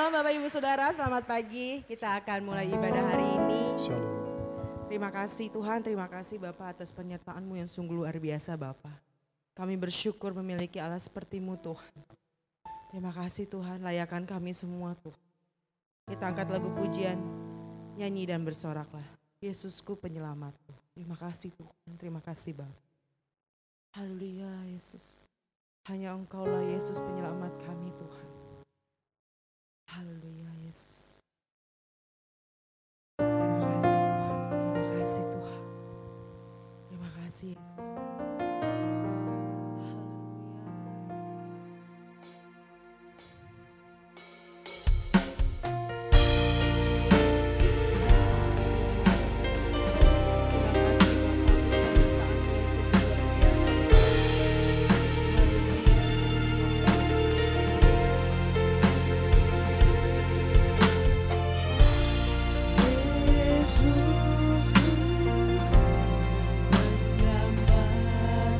Shalom Bapak Ibu Saudara, selamat pagi. Kita akan mulai ibadah hari ini. Shalom. Terima kasih Tuhan, terima kasih Bapak atas penyertaan-Mu yang sungguh luar biasa Bapak. Kami bersyukur memiliki Allah seperti-Mu Tuhan. Terima kasih Tuhan, layakan kami semua Tuhan. Kita angkat lagu pujian, nyanyi dan bersoraklah. Yesusku penyelamatku. Terima kasih Tuhan, terima kasih Bapak. Haleluya Yesus. Hanya Engkaulah Yesus penyelamat kami Tuhan. Haleluya Yesus. Terima kasih Tuhan, terima kasih Tuhan. Terima kasih Yesus. Yesusku menyelamatkan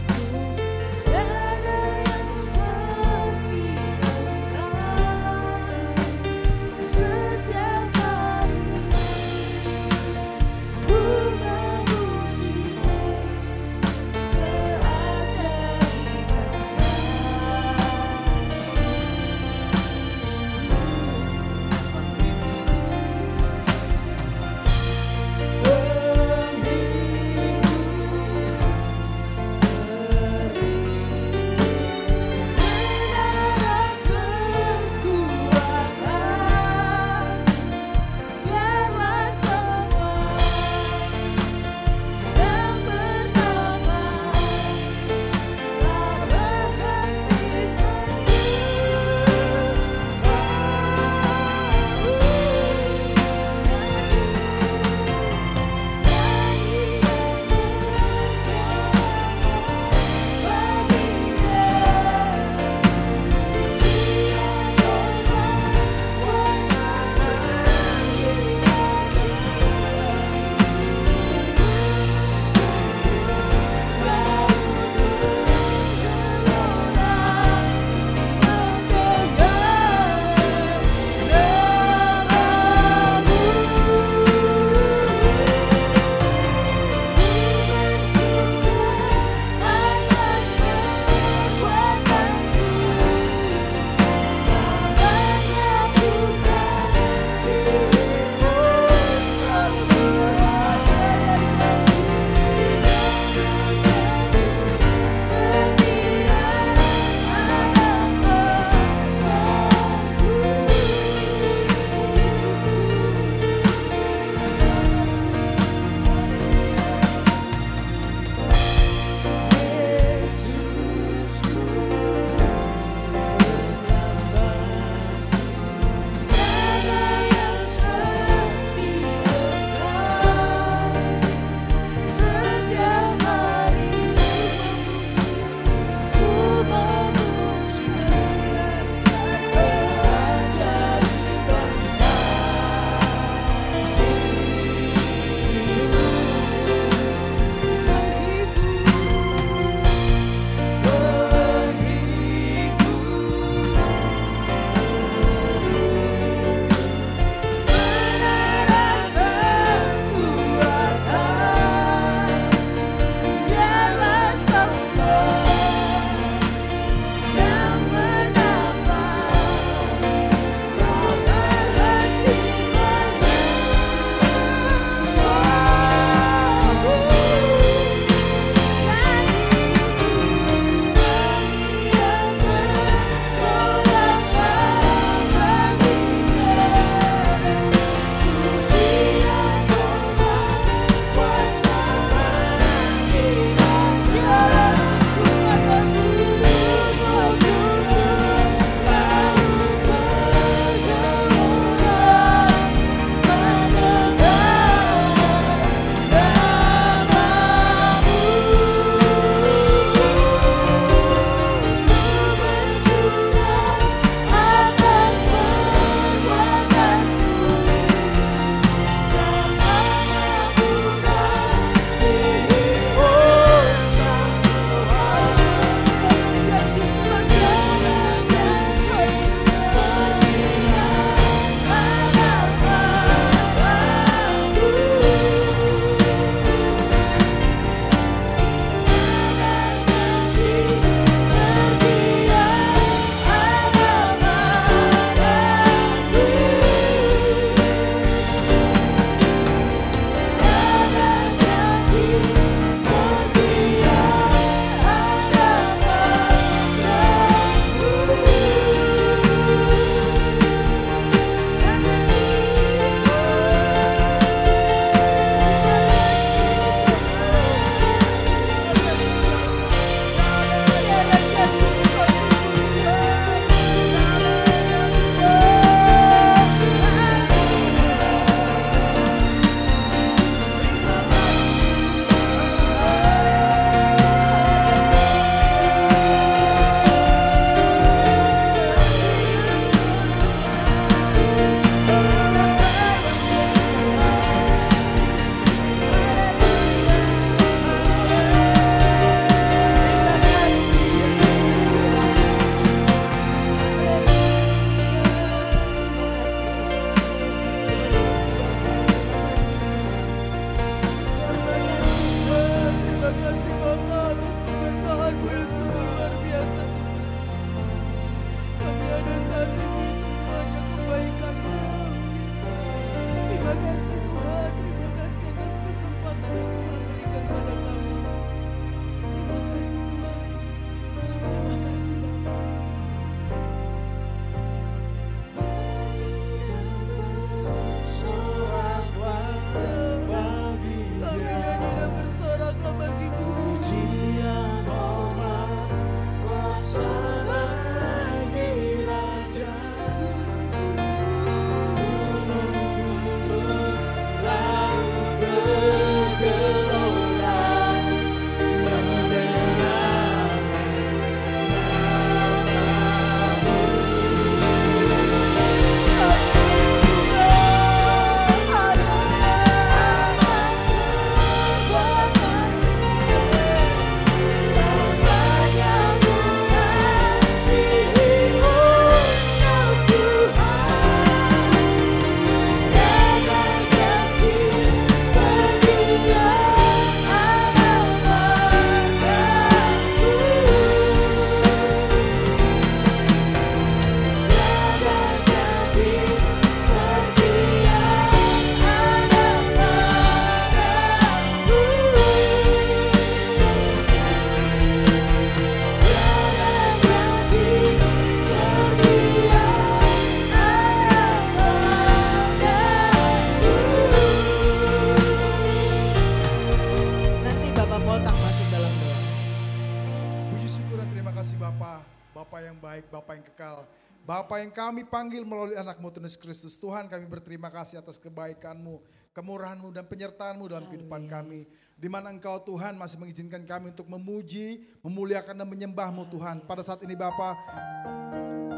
Bapa, Bapa yang baik, Bapa yang kekal. Bapa yang kami panggil melalui anak-Mu Tuhan Yesus Kristus. Tuhan, kami berterima kasih atas kebaikan-Mu, kemurahan-Mu dan penyertaan-Mu dalam kehidupan kami. Di mana Engkau Tuhan masih mengizinkan kami untuk memuji, memuliakan dan menyembah-Mu Tuhan. Pada saat ini Bapa,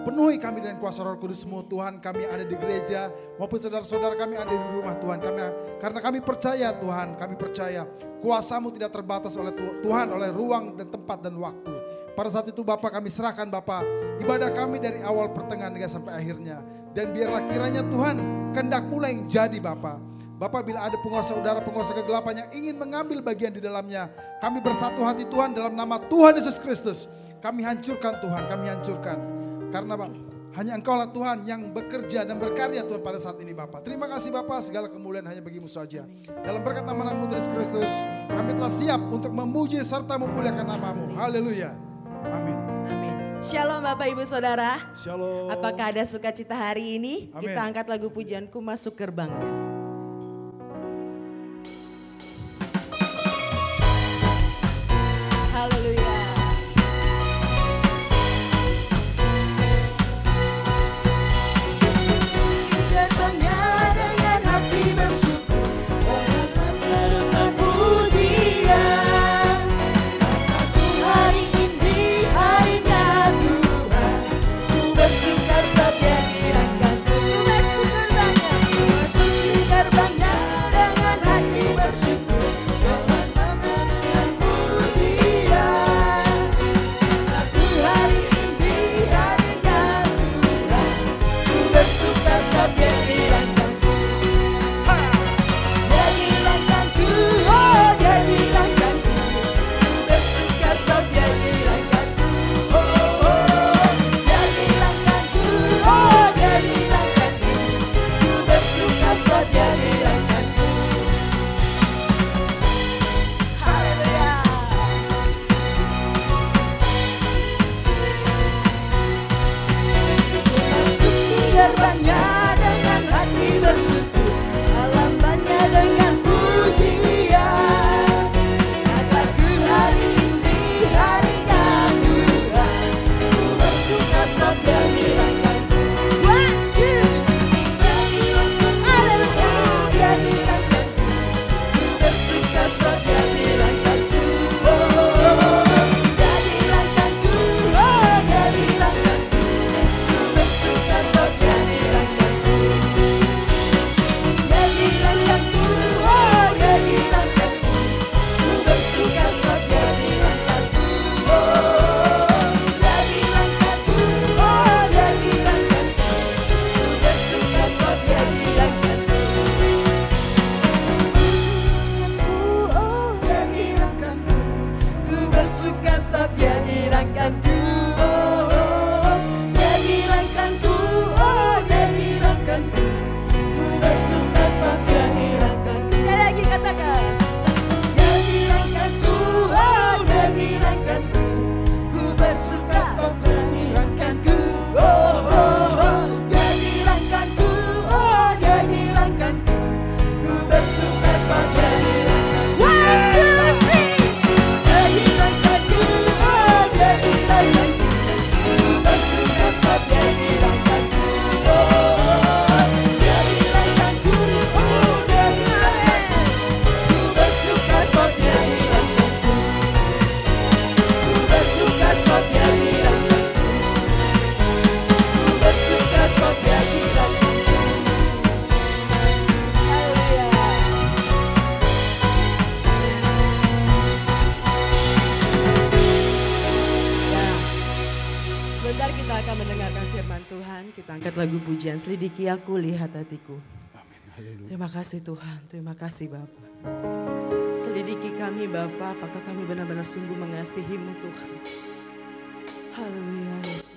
penuhi kami dengan kuasa Roh Kudus-Mu Tuhan. Kami ada di gereja maupun saudara-saudara kami ada di rumah Tuhan. Karena kami percaya Tuhan, kami percaya kuasa-Mu tidak terbatas oleh Tuhan, oleh ruang dan tempat dan waktu. Pada saat itu Bapa, kami serahkan Bapa ibadah kami dari awal pertengahan hingga sampai akhirnya. Dan biarlah kiranya Tuhan kehendak-Mu yang jadi Bapa. Bapak, bila ada penguasa udara, penguasa kegelapan yang ingin mengambil bagian di dalamnya, kami bersatu hati Tuhan dalam nama Tuhan Yesus Kristus. Kami hancurkan Tuhan, kami hancurkan. Karena hanya Engkaulah Tuhan yang bekerja dan berkarya Tuhan pada saat ini Bapak. Terima kasih Bapak, segala kemuliaan hanya bagi-Mu saja. Dalam berkat nama-Mu Yesus Kristus, kami telah siap untuk memuji serta memuliakan nama-Mu. Haleluya. Amin. Amin. Shalom Bapak Ibu Saudara. Shalom. Apakah ada sukacita hari ini? Amin. Kita angkat lagu pujianku masuk gerbangnya. Haleluya. Gerbangnya dengan hati bersyukur, dengan pujian. Hari ini harinya Tuhan, ku bersuka sebab Dia dirangkanku. Ku masuk gerbangnya, memasuki gerbangnya dengan hati bersyukur, dengan pujian. Aku hari ini harinya Tuhan, ku bersuka sebab Dia dirangkanku. Dia dirangkanku, oh Dia dirangkanku. Ku bersuka sebab Dia dirangkanku. Dia dirangkanku, oh Dia dirangkanku. Ku bersuka sebab Dia dirangkanku. Haleluya. Memasuki gerbangnya dengan hati bersyukur, halamannya dengan pujian. Kataku hari ini harinya Tuhan, ku bersuka sebab Dia dirangkanku. One, two, haleluya, Dia dirangkanku. Ku bersuka sebab Dia dirangkanku. Dia dirangkanku, oh Dia dirangkanku. Ku bersuka sebab Dia dirangkanku. Dia dirangkanku, oh Dia dirangkanku. Ku bersuka sebab Dia dirangkanku. Dia dirangkanku, oh Dia dirangkanku. Ku bersuka sebab Dia dirangkanku. Oh Dia dirangkanku. Ku bersuka sebab Dia dirangkanku. Dia dirangkanku, oh Dia dirangkanku. Ku bersuka sebab Dia dirangkanku. Sekali lagi katakan. Dia dirangkanku, oh Dia dirangkanku. Ku bersuka sebab Dia dirangkanku. Dia dirangkanku, oh Dia dirangkanku. Ku bersuka sebab Dia dirangkanku. One, two, three. Dia dirangkanku, oh Dia dirangkanku. Ku bersuka sebab Dia dirangkanku. Dia dirangkanku, oh Dia dirangkanku. Ku bersuka sebab Dia dirangkanku. Ku bersuka sebab Dia dirangkanku. Ku bersuka sebab Dia dirangkanku. Haleluya. Ya. Sebentar kita akan mendengarkan firman Tuhan. Kita angkat lagu pujian, selidiki aku, lihat hatiku. Terima kasih Tuhan, terima kasih Bapa. Selidiki kami Bapa, apakah kami benar-benar sungguh mengasihi-Mu Tuhan. Haleluya Yesus.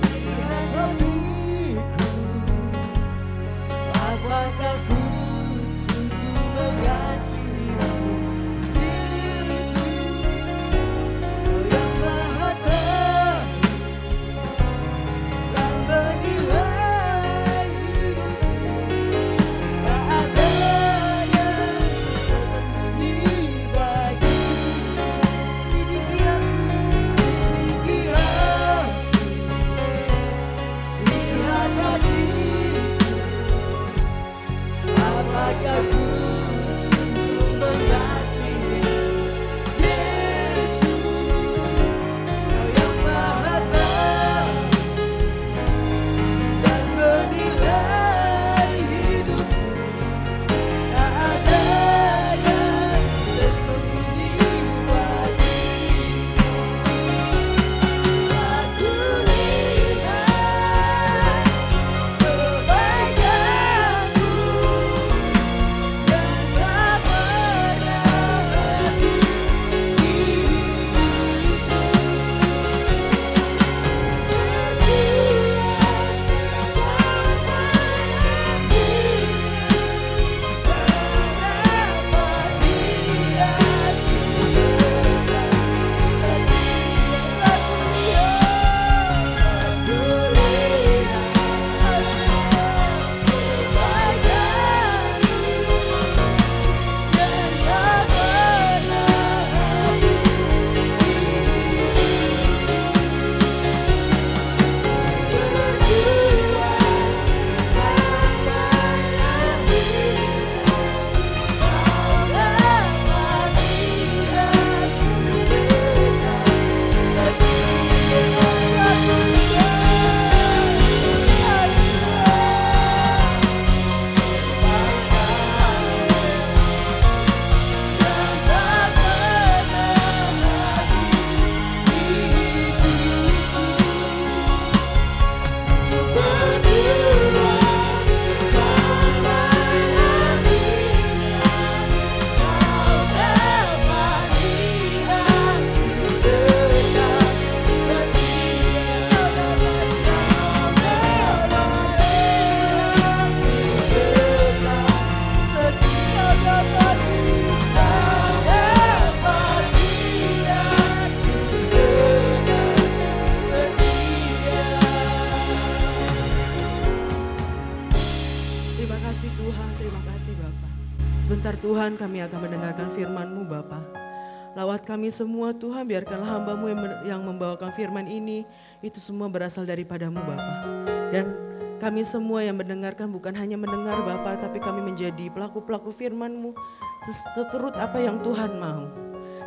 Lihat hatiku, apakah Sebentar Tuhan kami akan mendengarkan firman-Mu Bapa. Lawat kami semua Tuhan, biarkanlah hamba-Mu yang membawakan firman ini, itu semua berasal daripada-Mu Bapa. Dan kami semua yang mendengarkan bukan hanya mendengar Bapa, tapi kami menjadi pelaku-pelaku firman-Mu seturut apa yang Tuhan mau.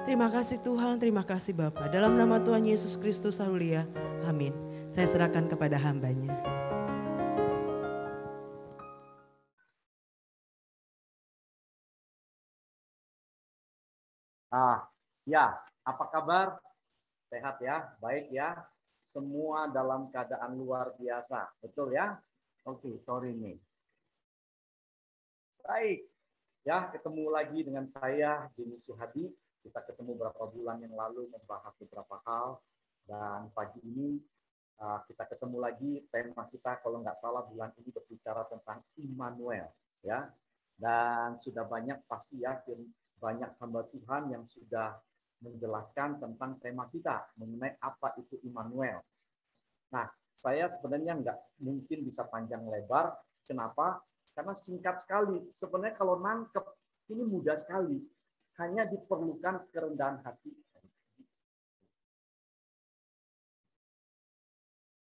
Terima kasih Tuhan, terima kasih Bapa. Dalam nama Tuhan Yesus Kristus Haleluya. Amin. Saya serahkan kepada hamba-Nya. Ya, apa kabar? Sehat ya, baik ya. Semua dalam keadaan luar biasa, betul ya? Oke, sorry nih. Baik, ya ketemu lagi dengan saya, Jimmy Suhadi. Kita ketemu beberapa bulan yang lalu membahas beberapa hal. Dan pagi ini kita ketemu lagi, tema kita kalau nggak salah bulan ini berbicara tentang Immanuel. Ya. Dan sudah banyak pasti ya, banyak hamba Tuhan yang sudah menjelaskan tentang tema kita mengenai apa itu Immanuel. Nah, saya sebenarnya nggak mungkin bisa panjang lebar. Kenapa? Karena singkat sekali. Sebenarnya kalau nangkep, ini mudah sekali. Hanya diperlukan kerendahan hati.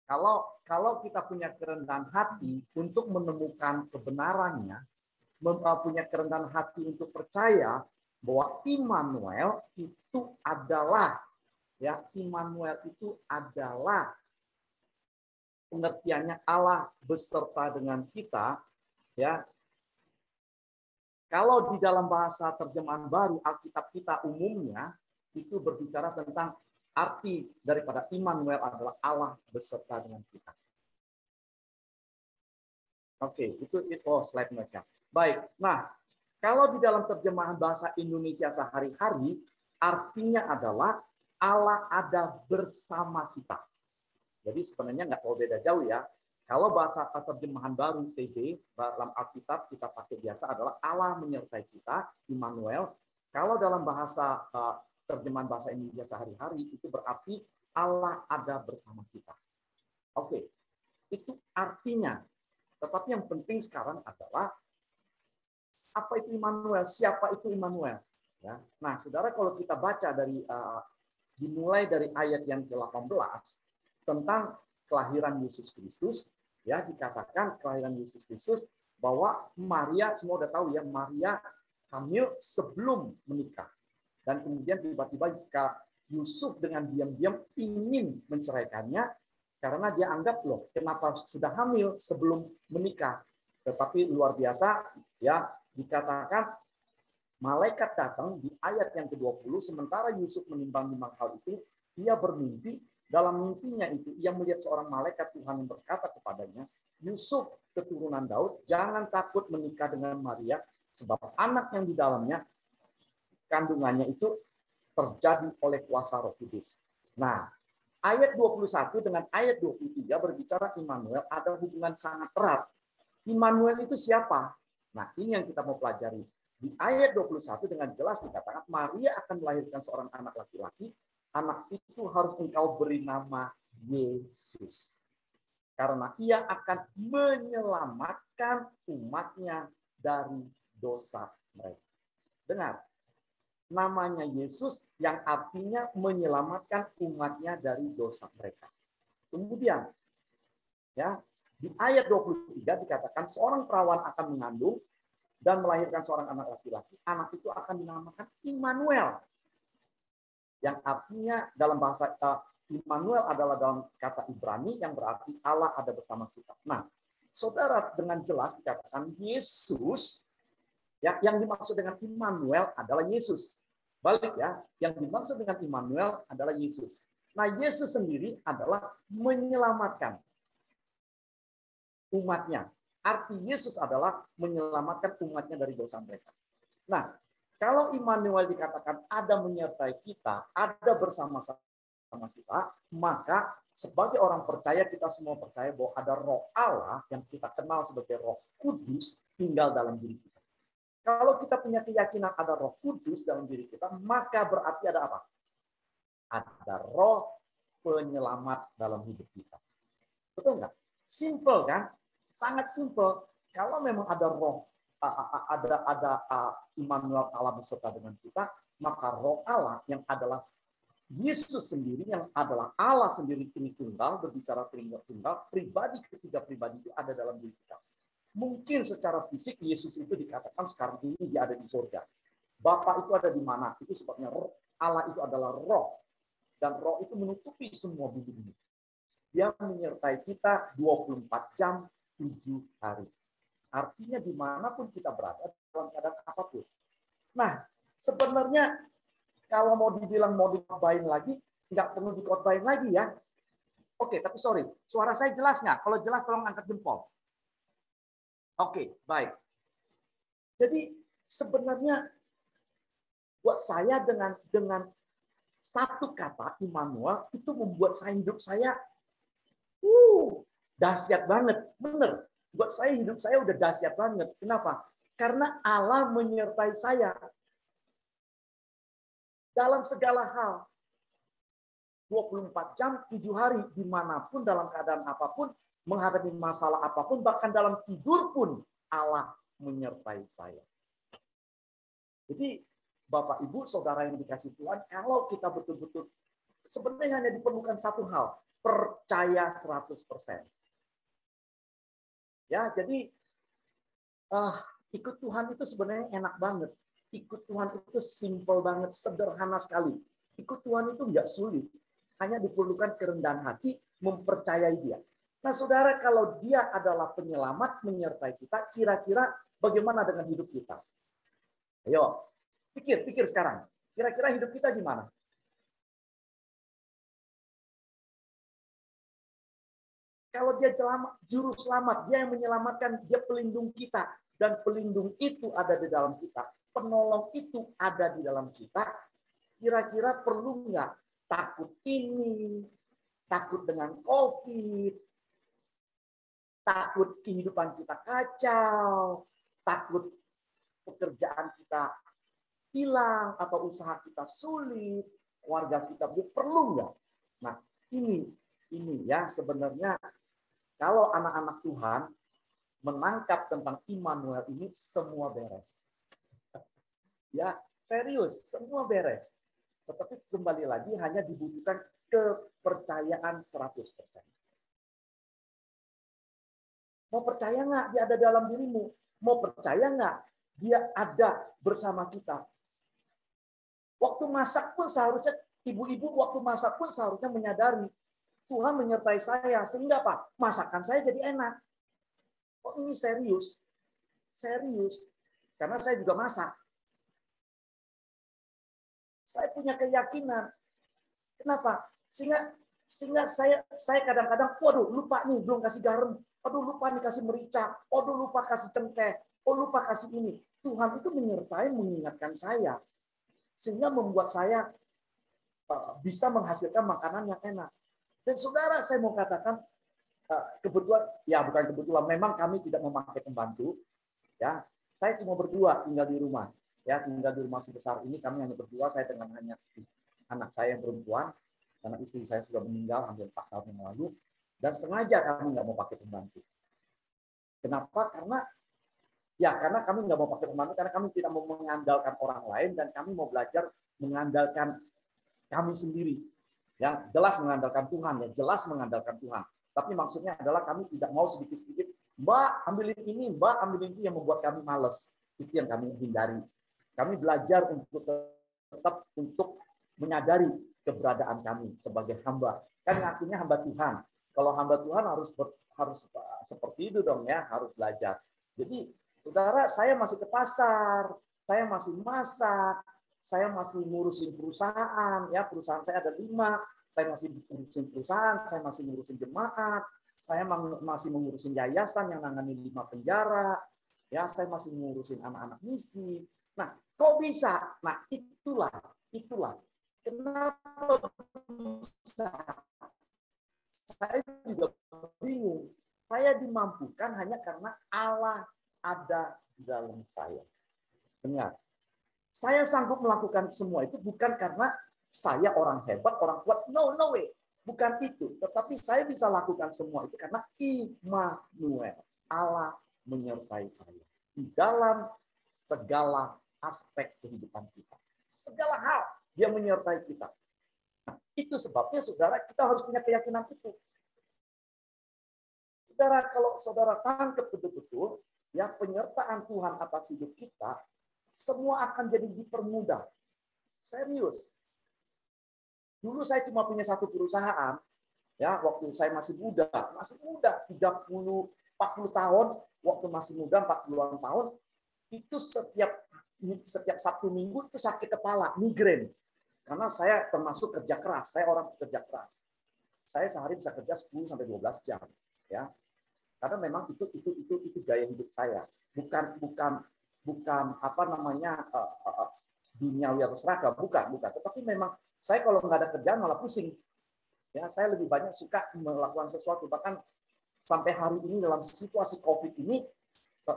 Kalau kita punya kerendahan hati untuk menemukan kebenarannya, punya kerendahan hati untuk percaya bahwa Immanuel itu adalah pengertiannya Allah beserta dengan kita, ya. Kalau di dalam bahasa terjemahan baru Alkitab kita umumnya itu berbicara tentang arti daripada Immanuel adalah Allah beserta dengan kita. Oke, itu slide mereka. Baik. Nah, kalau di dalam terjemahan bahasa Indonesia sehari-hari, artinya adalah Allah ada bersama kita. Jadi sebenarnya nggak terlalu beda jauh ya. Kalau bahasa terjemahan baru TB, dalam Alkitab kita pakai biasa adalah Allah menyertai kita, Immanuel. Kalau dalam bahasa terjemahan bahasa Indonesia sehari-hari, itu berarti Allah ada bersama kita. Oke, itu artinya. Tetapi yang penting sekarang adalah apa itu Immanuel? Siapa itu Immanuel? Ya. Nah, saudara, kalau kita baca dimulai dari ayat yang ke-18 tentang kelahiran Yesus Kristus, ya dikatakan kelahiran Yesus Kristus bahwa Maria, semua udah tahu ya, Maria hamil sebelum menikah. Dan kemudian tiba-tiba Yusuf dengan diam-diam ingin menceraikannya karena dia anggap, loh, kenapa sudah hamil sebelum menikah. Tetapi luar biasa, ya, dikatakan malaikat datang di ayat yang ke-20, sementara Yusuf menimbang-nimbang hal itu, dia bermimpi. Dalam mimpinya itu, ia melihat seorang malaikat Tuhan yang berkata kepadanya, Yusuf, keturunan Daud, jangan takut menikah dengan Maria, sebab anak yang di dalamnya, kandungannya itu terjadi oleh kuasa Roh Kudus. Nah, ayat 21 dengan ayat 23 berbicara Immanuel, ada hubungan sangat erat. Immanuel itu siapa? Nah, ini yang kita mau pelajari. Di ayat 21 dengan jelas dikatakan Maria akan melahirkan seorang anak laki-laki. Anak itu harus engkau beri nama Yesus. Karena ia akan menyelamatkan umatnya dari dosa mereka. Dengar, namanya Yesus yang artinya menyelamatkan umatnya dari dosa mereka. Kemudian, ya, di ayat 23 dikatakan seorang perawan akan mengandung dan melahirkan seorang anak laki-laki. Anak itu akan dinamakan Immanuel. Yang artinya dalam bahasa Immanuel adalah dalam kata Ibrani yang berarti Allah ada bersama kita. Nah, saudara, dengan jelas dikatakan Yesus, ya, yang dimaksud dengan Immanuel adalah Yesus. Balik ya, yang dimaksud dengan Immanuel adalah Yesus. Nah, Yesus sendiri adalah menyelamatkan umatnya. Arti Yesus adalah menyelamatkan umatnya dari dosa mereka. Nah, kalau Immanuel dikatakan ada menyertai kita, ada bersama-sama kita, maka sebagai orang percaya, kita semua percaya bahwa ada Roh Allah yang kita kenal sebagai Roh Kudus tinggal dalam diri kita. Kalau kita punya keyakinan ada Roh Kudus dalam diri kita, maka berarti ada apa? Ada Roh penyelamat dalam hidup kita. Betul nggak? Simple kan? Sangat simple. Kalau memang ada Roh, ada Immanuel Allah beserta dengan kita, maka Roh Allah yang adalah Yesus sendiri, yang adalah Allah sendiri Tritunggal, berbicara Tritunggal, pribadi ketiga pribadi itu ada dalam diri kita. Mungkin secara fisik Yesus itu dikatakan sekarang ini dia ada di surga. Bapa itu ada di mana? Itu sebabnya Allah itu adalah Roh. Dan Roh itu menutupi semua bumi. Dia menyertai kita 24 jam, 7 hari. Artinya dimanapun kita berada, dalam keadaan apapun. Nah, sebenarnya kalau mau dibilang mau dikobain lagi, nggak perlu dikobain lagi ya. Oke, tapi sorry, suara saya jelas nggak? Kalau jelas tolong angkat jempol. Oke, baik. Jadi sebenarnya buat saya dengan satu kata Immanuel itu membuat hidup saya dahsyat banget, bener. Buat saya hidup saya udah dahsyat banget. Kenapa? Karena Allah menyertai saya dalam segala hal. 24 jam, 7 hari, dimanapun, dalam keadaan apapun, menghadapi masalah apapun, bahkan dalam tidur pun Allah menyertai saya. Jadi, Bapak, Ibu, Saudara yang dikasih Tuhan, kalau kita betul-betul, sebenarnya hanya diperlukan satu hal, percaya 100%. Ya, jadi ikut Tuhan itu sebenarnya enak banget. Ikut Tuhan itu simple banget, sederhana sekali. Ikut Tuhan itu nggak sulit. Hanya diperlukan kerendahan hati, mempercayai Dia. Nah, saudara, kalau Dia adalah penyelamat, menyertai kita, kira-kira bagaimana dengan hidup kita? Ayo, pikir sekarang. Kira-kira hidup kita gimana? Kalau Dia juru selamat, Dia yang menyelamatkan, Dia pelindung kita. Dan pelindung itu ada di dalam kita. Penolong itu ada di dalam kita. Kira-kira perlu nggak takut ini, takut dengan COVID, takut kehidupan kita kacau, takut pekerjaan kita hilang, atau usaha kita sulit, keluarga kita perlu nggak? Nah, ini ya sebenarnya kalau anak-anak Tuhan menangkap tentang Immanuel ini, semua beres. Ya, serius, semua beres. Tetapi kembali lagi hanya dibutuhkan kepercayaan 100%. Mau percaya nggak dia ada dalam dirimu? Mau percaya nggak dia ada bersama kita? Waktu masak pun seharusnya, ibu-ibu waktu masak pun seharusnya menyadari Tuhan menyertai saya. Sehingga apa? Masakan saya jadi enak. Oh ini serius. Serius. Karena saya juga masak. Saya punya keyakinan. Kenapa? Sehingga saya kadang-kadang, waduh lupa nih belum kasih garam, waduh lupa nih kasih merica, waduh lupa kasih cengkeh, oh lupa kasih ini. Tuhan itu menyertai, mengingatkan saya, sehingga membuat saya bisa menghasilkan makanan yang enak. Dan saudara, saya mau katakan kebetulan, ya bukan kebetulan, memang kami tidak memakai pembantu, ya. Saya cuma berdua tinggal di rumah, ya tinggal di rumah sebesar ini kami hanya berdua, saya dengan hanya anak saya yang perempuan. Karena istri saya sudah meninggal hampir 4 tahun yang lalu, dan sengaja kami nggak mau pakai pembantu. Kenapa? Karena kami nggak mau pakai pembantu, karena kami tidak mau mengandalkan orang lain, dan kami mau belajar mengandalkan kami sendiri. Ya, jelas mengandalkan Tuhan, ya jelas mengandalkan Tuhan. Tapi maksudnya adalah kami tidak mau sedikit-sedikit, Mbak ambilin ini, Mbak ambilin itu, yang membuat kami malas. Itu yang kami hindari. Kami belajar untuk tetap untuk menyadari keberadaan kami sebagai hamba. Kan artinya hamba Tuhan. Kalau hamba Tuhan harus seperti itu dong ya, harus belajar. Jadi, saudara, saya masih ke pasar, saya masih masak, saya masih ngurusin perusahaan, ya perusahaan saya ada 5, saya masih ngurusin perusahaan, saya masih ngurusin jemaat, saya masih mengurusin yayasan yang nangani 5 penjara, ya saya masih ngurusin anak-anak misi. Nah, kok bisa? Nah, itulah. Kenapa bisa? Saya juga bingung. Saya dimampukan hanya karena Allah ada di dalam saya. Dengar, saya sanggup melakukan semua itu bukan karena saya orang hebat, orang kuat. No way. Bukan itu. Tetapi saya bisa lakukan semua itu karena Immanuel. Allah menyertai saya. Di dalam segala aspek kehidupan kita. Segala hal dia menyertai kita. Nah, itu sebabnya saudara kita harus punya keyakinan itu. Saudara, kalau saudara tangkap betul-betul ya penyertaan Tuhan atas hidup kita, semua akan jadi dipermudah. Serius. Dulu saya cuma punya satu perusahaan, ya waktu saya masih muda, 30, 40 tahun, waktu masih muda 40-an tahun, itu setiap Sabtu Minggu itu sakit kepala, migrain. Karena saya termasuk kerja keras, saya orang kerja keras. Saya sehari bisa kerja 10 sampai 12 jam, ya. Karena memang itu gaya hidup saya. Bukan apa namanya duniawi atau seragam, bukan. Tetapi memang saya kalau nggak ada kerjaan malah pusing. Ya, saya lebih banyak suka melakukan sesuatu. Bahkan sampai hari ini dalam situasi COVID ini,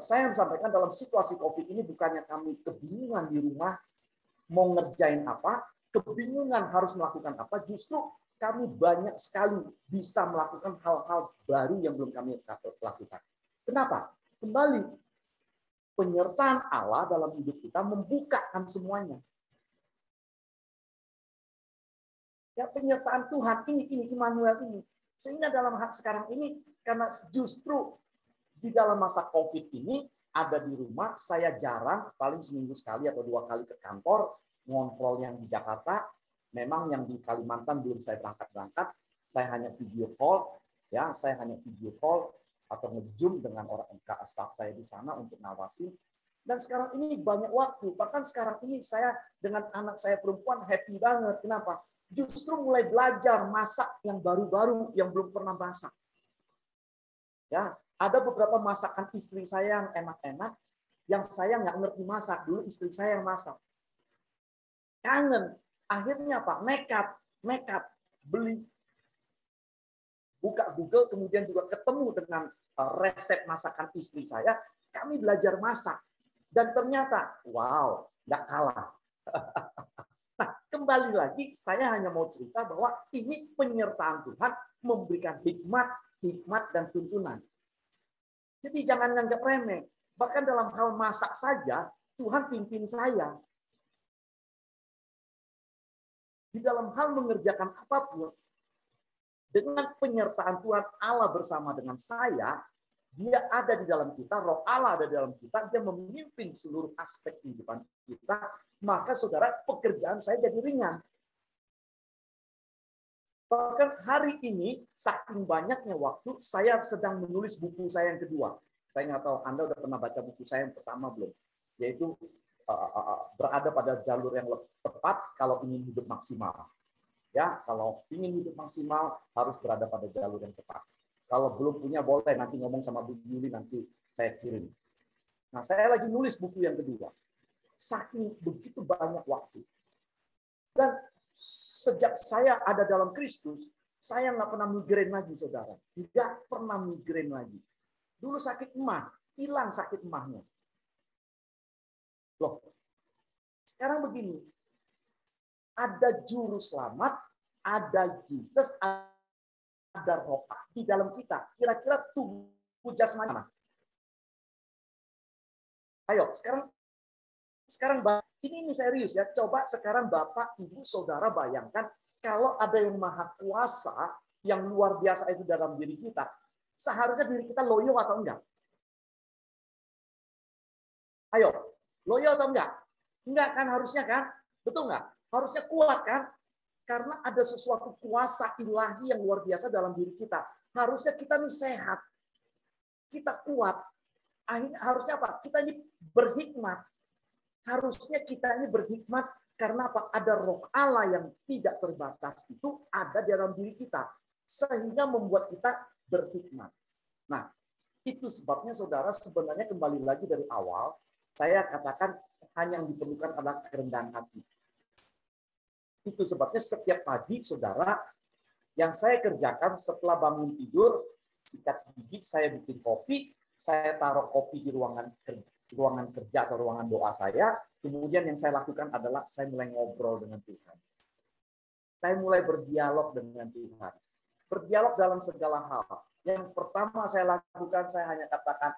saya sampaikan dalam situasi COVID ini bukannya kami kebingungan di rumah mau ngerjain apa, kebingungan harus melakukan apa, justru kami banyak sekali bisa melakukan hal-hal baru yang belum kami lakukan. Kenapa? Kembali, penyertaan Allah dalam hidup kita membukakan semuanya. Ya, penyertaan Tuhan ini Immanuel ini. Sehingga dalam sekarang ini, karena justru di dalam masa COVID ini, ada di rumah, saya jarang, paling seminggu sekali atau 2 kali ke kantor, ngontrol yang di Jakarta, memang yang di Kalimantan belum saya berangkat, saya hanya video call, ya, atau nge-zoom dengan orang staff saya di sana untuk ngawasi. Dan sekarang ini banyak waktu, bahkan sekarang ini saya dengan anak saya perempuan happy banget. Kenapa? Justru mulai belajar masak yang baru-baru, yang belum pernah masak. Ya, ada beberapa masakan istri saya yang enak-enak, yang saya nggak ngerti masak. Dulu istri saya yang masak. Kangen. Akhirnya apa? Nekat. Beli. Buka Google, kemudian juga ketemu dengan resep masakan istri saya. Kami belajar masak. Dan ternyata, wow, nggak kalah. Nah, kembali lagi, saya hanya mau cerita bahwa ini penyertaan Tuhan memberikan hikmat dan tuntunan. Jadi jangan nganggap remeh. Bahkan dalam hal masak saja, Tuhan pimpin saya. Di dalam hal mengerjakan apapun, dengan penyertaan Tuhan Allah bersama dengan saya, Dia ada di dalam kita, Roh Allah ada di dalam kita, dia memimpin seluruh aspek kehidupan kita, maka saudara, pekerjaan saya jadi ringan. Bahkan hari ini, saking banyaknya waktu, saya sedang menulis buku saya yang kedua. Saya nggak tahu Anda udah pernah baca buku saya yang pertama belum? Yaitu berada pada jalur yang tepat kalau ingin hidup maksimal. Ya, kalau ingin hidup maksimal harus berada pada jalur yang tepat. Kalau belum punya boleh nanti ngomong sama Bu Yuli, nanti saya kirim. Nah, saya lagi nulis buku yang kedua. Saking begitu banyak waktu. Dan sejak saya ada dalam Kristus, saya nggak pernah migrain lagi, saudara. Nggak pernah migrain lagi. Dulu sakit emah, hilang sakit emahnya. Loh, sekarang begini. Ada juru selamat, ada Jesus, ada roh di dalam kita. Kira-kira tubuh jasmani mana? Ayo, sekarang ini serius ya. Coba sekarang Bapak, Ibu, Saudara bayangkan kalau ada yang maha kuasa, yang luar biasa itu dalam diri kita, seharusnya diri kita loyo atau enggak? Ayo, loyo atau enggak? Enggak kan harusnya kan? Betul enggak? Harusnya kuat kan? Karena ada sesuatu kuasa ilahi yang luar biasa dalam diri kita. Harusnya kita ini sehat. Kita kuat. Harusnya apa? Kita ini berhikmat. Harusnya kita ini berhikmat karena apa? Ada roh Allah yang tidak terbatas itu ada dalam diri kita. Sehingga membuat kita berhikmat. Nah, itu sebabnya saudara sebenarnya kembali lagi dari awal, saya katakan hanya yang diperlukan adalah kerendahan hati. Itu sebabnya setiap pagi, saudara, yang saya kerjakan setelah bangun tidur, sikat gigi, saya bikin kopi, saya taruh kopi di ruangan kerja atau ruangan doa saya. Kemudian yang saya lakukan adalah saya mulai ngobrol dengan Tuhan. Saya mulai berdialog dengan Tuhan. Berdialog dalam segala hal. Yang pertama saya lakukan, saya hanya katakan,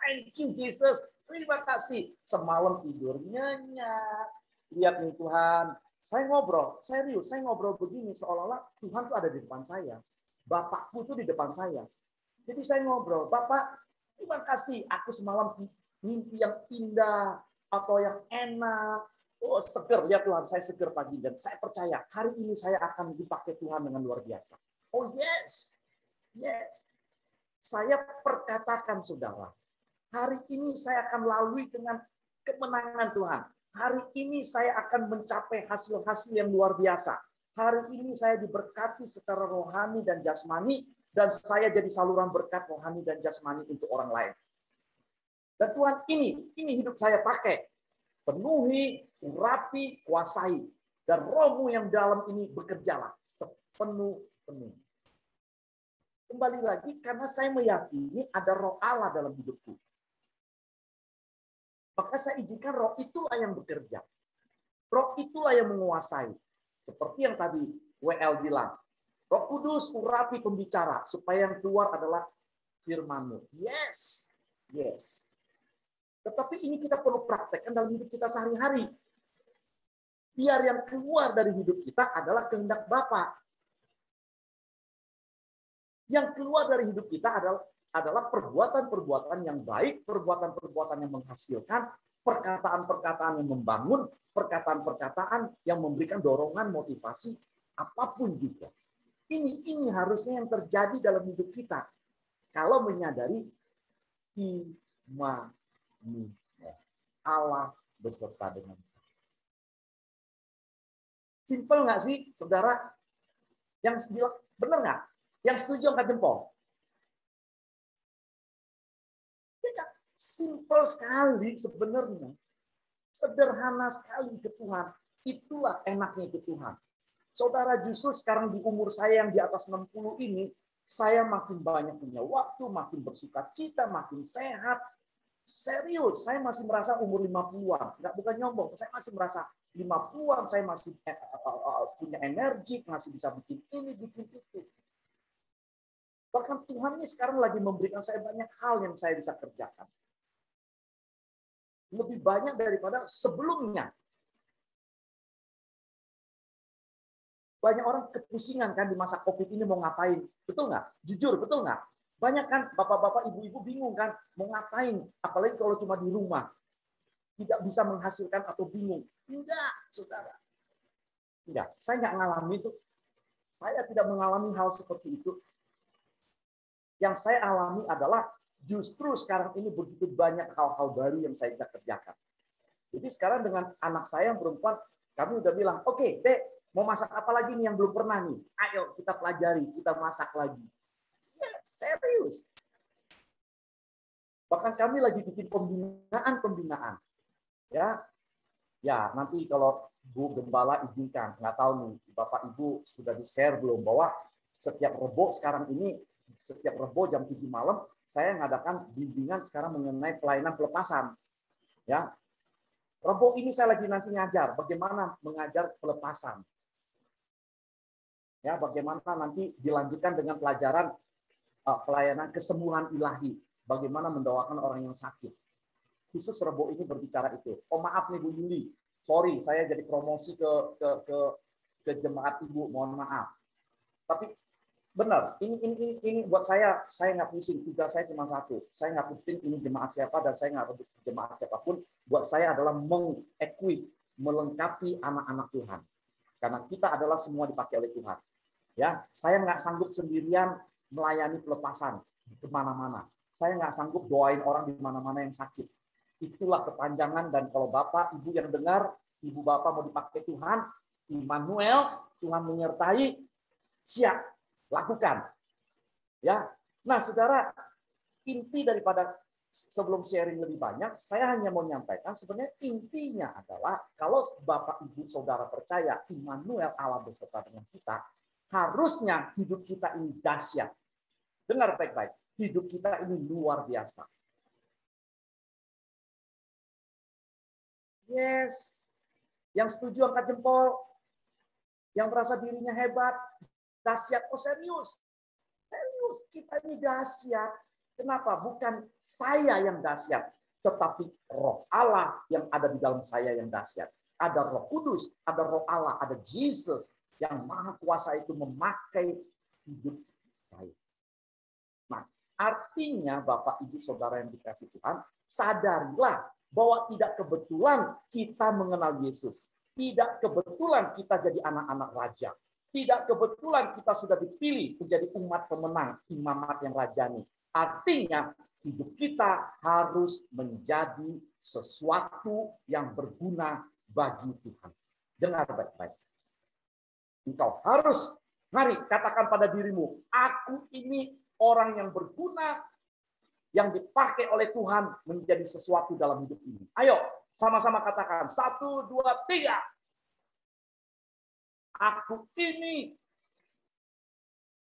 thank you Jesus, terima kasih. Semalam tidur nyenyak. Lihat nih Tuhan, saya ngobrol, serius, saya ngobrol begini seolah-olah Tuhan tuh ada di depan saya. Bapakku tuh di depan saya. Jadi saya ngobrol, Bapak, terima kasih. Aku semalam mimpi yang indah atau yang enak. Oh, seger. Lihat Tuhan, saya seger pagi dan saya percaya hari ini saya akan dipakai Tuhan dengan luar biasa. Oh yes, yes. Saya perkatakan saudara, hari ini saya akan lalui dengan kemenangan Tuhan. Hari ini saya akan mencapai hasil-hasil yang luar biasa. Hari ini saya diberkati secara rohani dan jasmani, dan saya jadi saluran berkat rohani dan jasmani untuk orang lain. Dan Tuhan, ini hidup saya pakai. Penuhi, urapi, kuasai. Dan rohmu yang dalam ini bekerjalah sepenuh-penuh. Kembali lagi, karena saya meyakini ada roh Allah dalam hidupku. Maka saya izinkan roh itulah yang bekerja. Roh itulah yang menguasai. Seperti yang tadi WL bilang. Roh Kudus urapi pembicara. Supaya yang keluar adalah firman-Mu. Yes. Yes. Tetapi ini kita perlu praktekkan dalam hidup kita sehari-hari. Biar yang keluar dari hidup kita adalah kehendak Bapa. Yang keluar dari hidup kita adalah perbuatan-perbuatan yang baik, perbuatan-perbuatan yang menghasilkan, perkataan-perkataan yang membangun, perkataan-perkataan yang memberikan dorongan, motivasi, apapun juga. Ini harusnya yang terjadi dalam hidup kita. Kalau menyadari Allah beserta dengan kita. Simpel nggak sih, saudara? Yang bilang, benar nggak? Yang setuju angkat jempol. Simpel sekali sebenarnya. Sederhana sekali ke Tuhan. Itulah enaknya ke Tuhan. Saudara, justru sekarang di umur saya yang di atas 60 ini, saya makin banyak punya waktu, makin bersukacita, makin sehat. Serius, saya masih merasa umur 50-an. Bukan nyombong, saya masih merasa 50-an, saya masih punya energi, masih bisa bikin ini, bikin itu. Bahkan Tuhan ini sekarang lagi memberikan saya banyak hal yang saya bisa kerjakan. Lebih banyak daripada sebelumnya. Banyak orang kepusingan kan di masa COVID ini mau ngapain. Betul nggak? Jujur, betul nggak? Banyak kan bapak-bapak, ibu-ibu bingung kan mau ngapain, apalagi kalau cuma di rumah. Tidak bisa menghasilkan atau bingung. Enggak, saudara. Enggak, saya nggak mengalami itu. Saya tidak mengalami hal seperti itu. Yang saya alami adalah justru sekarang ini begitu banyak hal-hal baru yang saya bisa kerjakan. Jadi sekarang dengan anak saya yang perempuan, kami udah bilang, oke, Dek, mau masak apa lagi nih yang belum pernah nih? Ayo kita pelajari, kita masak lagi. Yes, serius. Bahkan kami lagi bikin pembinaan. Ya, ya nanti kalau Bu Gembala izinkan, nggak tahu nih Bapak Ibu sudah di-share belum bahwa setiap Rebo sekarang ini, setiap Rebo jam 7 malam saya ngadakan bimbingan sekarang mengenai pelayanan pelepasan. Ya, Rebo ini saya lagi nanti ngajar bagaimana mengajar pelepasan. Ya, bagaimana nanti dilanjutkan dengan pelajaran pelayanan kesembuhan ilahi, bagaimana mendoakan orang yang sakit. Khusus Rebo ini berbicara itu. Oh maaf nih Bu Yuli, sorry saya jadi promosi ke jemaat Ibu, mohon maaf. Tapi benar, ini buat saya nggak pusing. Tugas saya cuma satu, saya nggak pusing ini jemaat siapa dan saya nggak rebut jemaat siapapun. Buat saya adalah mengequip, melengkapi anak-anak Tuhan. Karena kita adalah semua dipakai oleh Tuhan. Ya, saya nggak sanggup sendirian melayani pelepasan kemana-mana. Saya nggak sanggup doain orang di mana-mana yang sakit. Itulah kepanjangan, dan kalau Bapak, Ibu yang dengar, Ibu Bapak mau dipakai Tuhan, Immanuel, Tuhan menyertai, siap, lakukan. Ya, nah saudara, inti daripada sebelum sharing lebih banyak, saya hanya mau menyampaikan sebenarnya intinya adalah kalau Bapak, Ibu, Saudara percaya Immanuel Allah beserta dengan kita, harusnya hidup kita ini dahsyat. Dengar baik-baik, hidup kita ini luar biasa. Yes. Yang setuju angkat jempol. Yang merasa dirinya hebat. Dahsyat. Oh serius. Serius. Kita ini dahsyat. Kenapa? Bukan saya yang dahsyat. Tetapi roh Allah yang ada di dalam saya yang dahsyat. Ada Roh Kudus. Ada Roh Allah. Ada Jesus. Yang maha kuasa itu memakai hidup saya. Nah, artinya Bapak, Ibu, Saudara yang dikasihi Tuhan, sadarilah bahwa tidak kebetulan kita mengenal Yesus. Tidak kebetulan kita jadi anak-anak raja. Tidak kebetulan kita sudah dipilih menjadi umat pemenang, imamat yang rajani. Artinya hidup kita harus menjadi sesuatu yang berguna bagi Tuhan. Dengar baik-baik. Engkau harus, mari katakan pada dirimu, aku ini orang yang berguna, yang dipakai oleh Tuhan menjadi sesuatu dalam hidup ini. Ayo, sama-sama katakan. 1, 2, 3. Aku ini.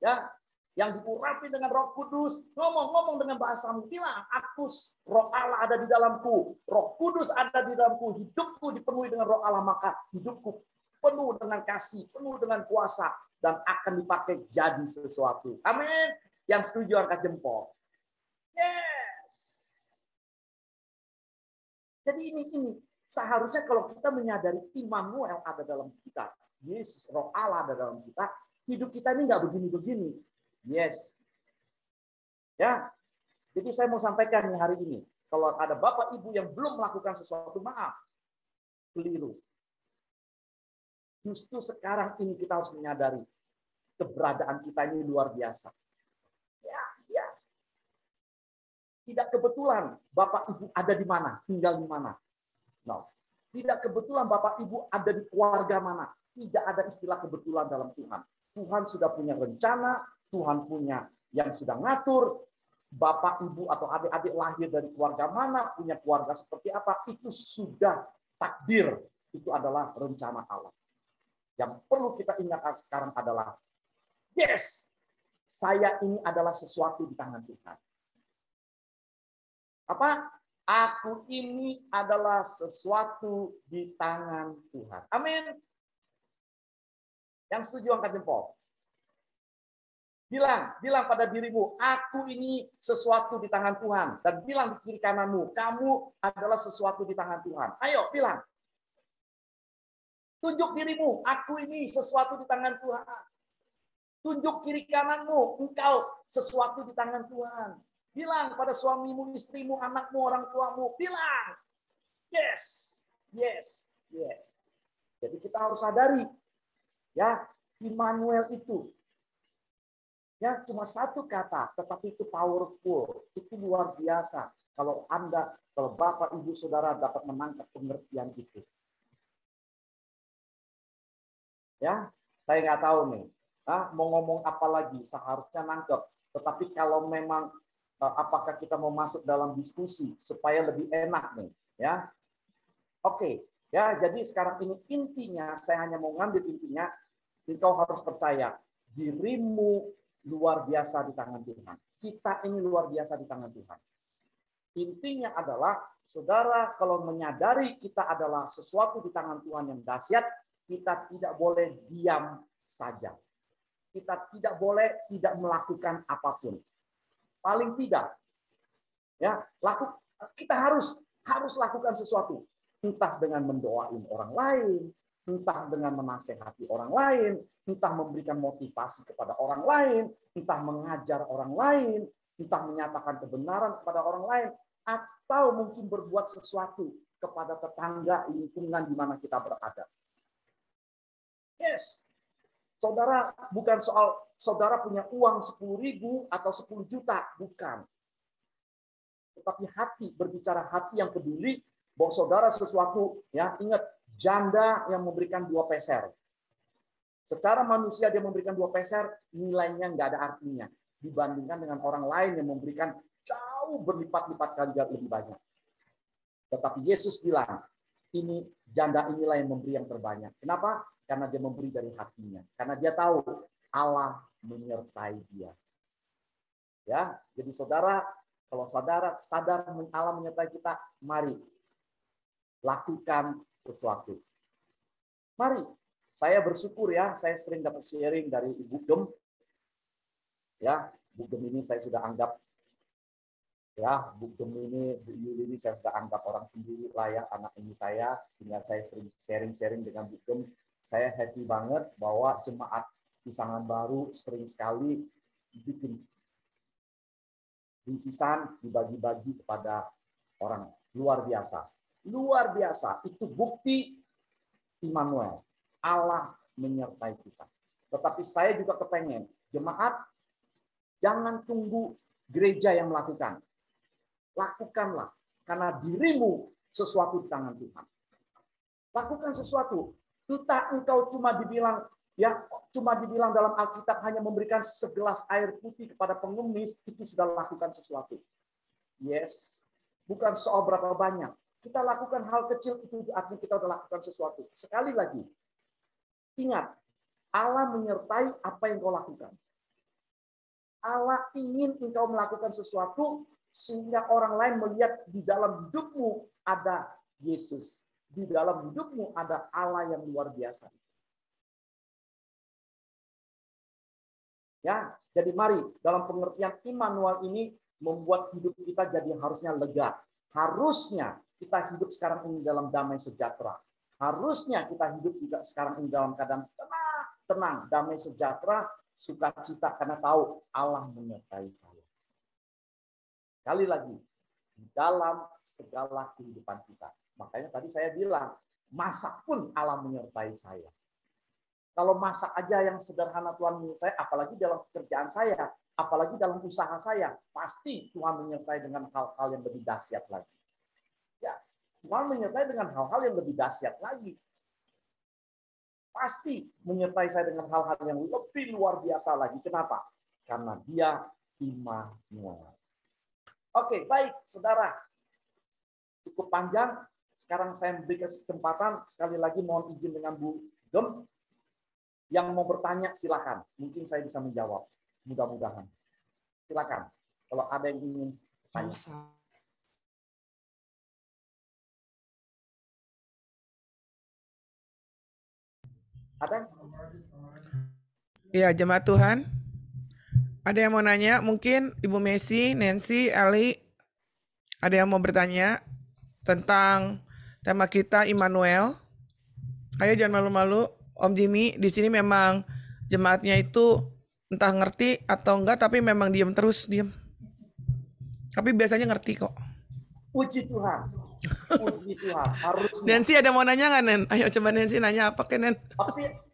Ya, yang diurapi dengan Roh Kudus. Ngomong dengan bahasamu. Bilang, aku, Roh Allah ada di dalamku. Roh Kudus ada di dalamku. Hidupku dipenuhi dengan Roh Allah. Maka hidupku penuh dengan kasih, penuh dengan kuasa. Dan akan dipakai jadi sesuatu. Amin. Yang setuju angkat jempol. Yes. Jadi ini seharusnya kalau kita menyadari Immanuel ada dalam kita, Yesus, Roh Allah ada dalam kita, hidup kita ini nggak begini-begini. Yes. Ya. Jadi saya mau sampaikan nih hari ini, kalau ada Bapak Ibu yang belum melakukan sesuatu, maaf, keliru. Justru sekarang ini kita harus menyadari keberadaan kita ini luar biasa. Ya. Tidak kebetulan Bapak Ibu ada di mana, tinggal di mana. No. Tidak kebetulan Bapak Ibu ada di keluarga mana. Tidak ada istilah kebetulan dalam Tuhan. Tuhan sudah punya rencana, Tuhan punya yang sudah ngatur. Bapak Ibu atau adik-adik lahir dari keluarga mana, punya keluarga seperti apa, itu sudah takdir. Itu adalah rencana Allah. Yang perlu kita ingat sekarang adalah, yes, saya ini adalah sesuatu di tangan Tuhan. Apa? Aku ini adalah sesuatu di tangan Tuhan. Amin. Yang setuju angkat jempol. Bilang pada dirimu, aku ini sesuatu di tangan Tuhan. Dan bilang di kiri kananmu, kamu adalah sesuatu di tangan Tuhan. Ayo, bilang. Tunjuk dirimu, aku ini sesuatu di tangan Tuhan. Tunjuk kiri kananmu, engkau sesuatu di tangan Tuhan. Bilang pada suamimu, istrimu, anakmu, orang tuamu, bilang, yes, yes, yes. Jadi kita harus sadari, ya, Immanuel itu, ya, cuma satu kata, tetapi itu powerful, itu luar biasa. Kalau Bapak, Ibu, Saudara dapat menangkap pengertian itu. Ya, saya nggak tahu nih, mau ngomong apa lagi, seharusnya nangkep. Tetapi kalau memang, apakah kita mau masuk dalam diskusi supaya lebih enak nih, ya? Oke, ya. Jadi sekarang ini intinya, saya hanya mau ngambil intinya, engkau harus percaya dirimu luar biasa di tangan Tuhan. Kita ini luar biasa di tangan Tuhan. Intinya adalah, saudara, kalau menyadari kita adalah sesuatu di tangan Tuhan yang dahsyat, kita tidak boleh diam saja. Kita tidak boleh tidak melakukan apapun. Paling tidak, ya, kita harus lakukan sesuatu. Entah dengan mendoain orang lain, entah dengan menasehati orang lain, entah memberikan motivasi kepada orang lain, entah mengajar orang lain, entah menyatakan kebenaran kepada orang lain, atau mungkin berbuat sesuatu kepada tetangga, lingkungan di mana kita berada. Yes, saudara, bukan soal saudara punya uang 10.000 atau 10 juta, bukan. Tetapi hati, berbicara hati yang peduli, bahwa saudara sesuatu, ya, ingat, janda yang memberikan 2 peser. Secara manusia dia memberikan 2 peser, nilainya nggak ada artinya. Dibandingkan dengan orang lain yang memberikan jauh berlipat-lipat kali lebih banyak. Tetapi Yesus bilang, ini janda inilah yang memberi yang terbanyak. Kenapa? Karena dia memberi dari hatinya. Karena dia tahu Allah menyertai dia. Ya, jadi saudara, kalau saudara sadar Allah menyertai kita, mari lakukan sesuatu. Mari, saya bersyukur ya, saya sering dapat sharing dari Ibu Gem. Ya, Bu Gem ini saya sudah anggap, ya, Bu Gem ini, Bu Yuli ini saya sudah anggap orang sendiri lah ya, anak ini saya, sehingga saya sering sharing-sharing dengan Bu Gem. Saya happy banget bahwa jemaat Pisangan Baru sering sekali bikin bingkisan dibagi-bagi kepada orang. Luar biasa. Luar biasa. Itu bukti Immanuel. Allah menyertai kita. Tetapi saya juga kepengen, jemaat, jangan tunggu gereja yang melakukan. Lakukanlah. Karena dirimu sesuatu di tangan Tuhan. Lakukan sesuatu. Entah engkau cuma dibilang dalam Alkitab hanya memberikan segelas air putih kepada pengemis, itu sudah lakukan sesuatu. Yes. Bukan soal berapa banyak. Kita lakukan hal kecil, itu artinya kita sudah lakukan sesuatu. Sekali lagi, ingat, Allah menyertai apa yang kau lakukan. Allah ingin engkau melakukan sesuatu sehingga orang lain melihat di dalam hidupmu ada Yesus. Di dalam hidupmu ada Allah yang luar biasa. Ya, jadi mari dalam pengertian Immanuel ini membuat hidup kita jadi harusnya lega. Harusnya kita hidup sekarang ini dalam damai sejahtera. Harusnya kita hidup juga sekarang ini dalam keadaan tenang, damai sejahtera, sukacita karena tahu Allah menyertai saya. Sekali lagi, di dalam segala kehidupan kita. Makanya tadi saya bilang, masak pun Allah menyertai saya. Kalau masak aja yang sederhana Tuhan menyertai, apalagi dalam pekerjaan saya, apalagi dalam usaha saya, pasti Tuhan menyertai dengan hal-hal yang lebih dahsyat lagi. Ya, Tuhan menyertai dengan hal-hal yang lebih dahsyat lagi. Pasti menyertai saya dengan hal-hal yang lebih luar biasa lagi. Kenapa? Karena Dia Immanuel. Oke, baik, saudara. Cukup panjang. Sekarang saya memberikan kesempatan, sekali lagi mohon izin dengan Bu Gem. Yang mau bertanya, silakan. Mungkin saya bisa menjawab. Mudah-mudahan. Silakan. Kalau ada yang ingin tanya. Ada? Iya, jemaat Tuhan. Ada yang mau nanya? Mungkin Ibu Messi, Nancy, Ali. Ada yang mau bertanya tentang tema kita Immanuel. Ayo jangan malu-malu, Om Jimmy. Di sini memang jemaatnya itu entah ngerti atau enggak, tapi memang diem terus, diem. Tapi biasanya ngerti kok. Puji Tuhan. Puji Tuhan. Harusnya. Nancy ada mau nanya nggak, Nen? Ayo coba Nancy nanya apa ke Nen?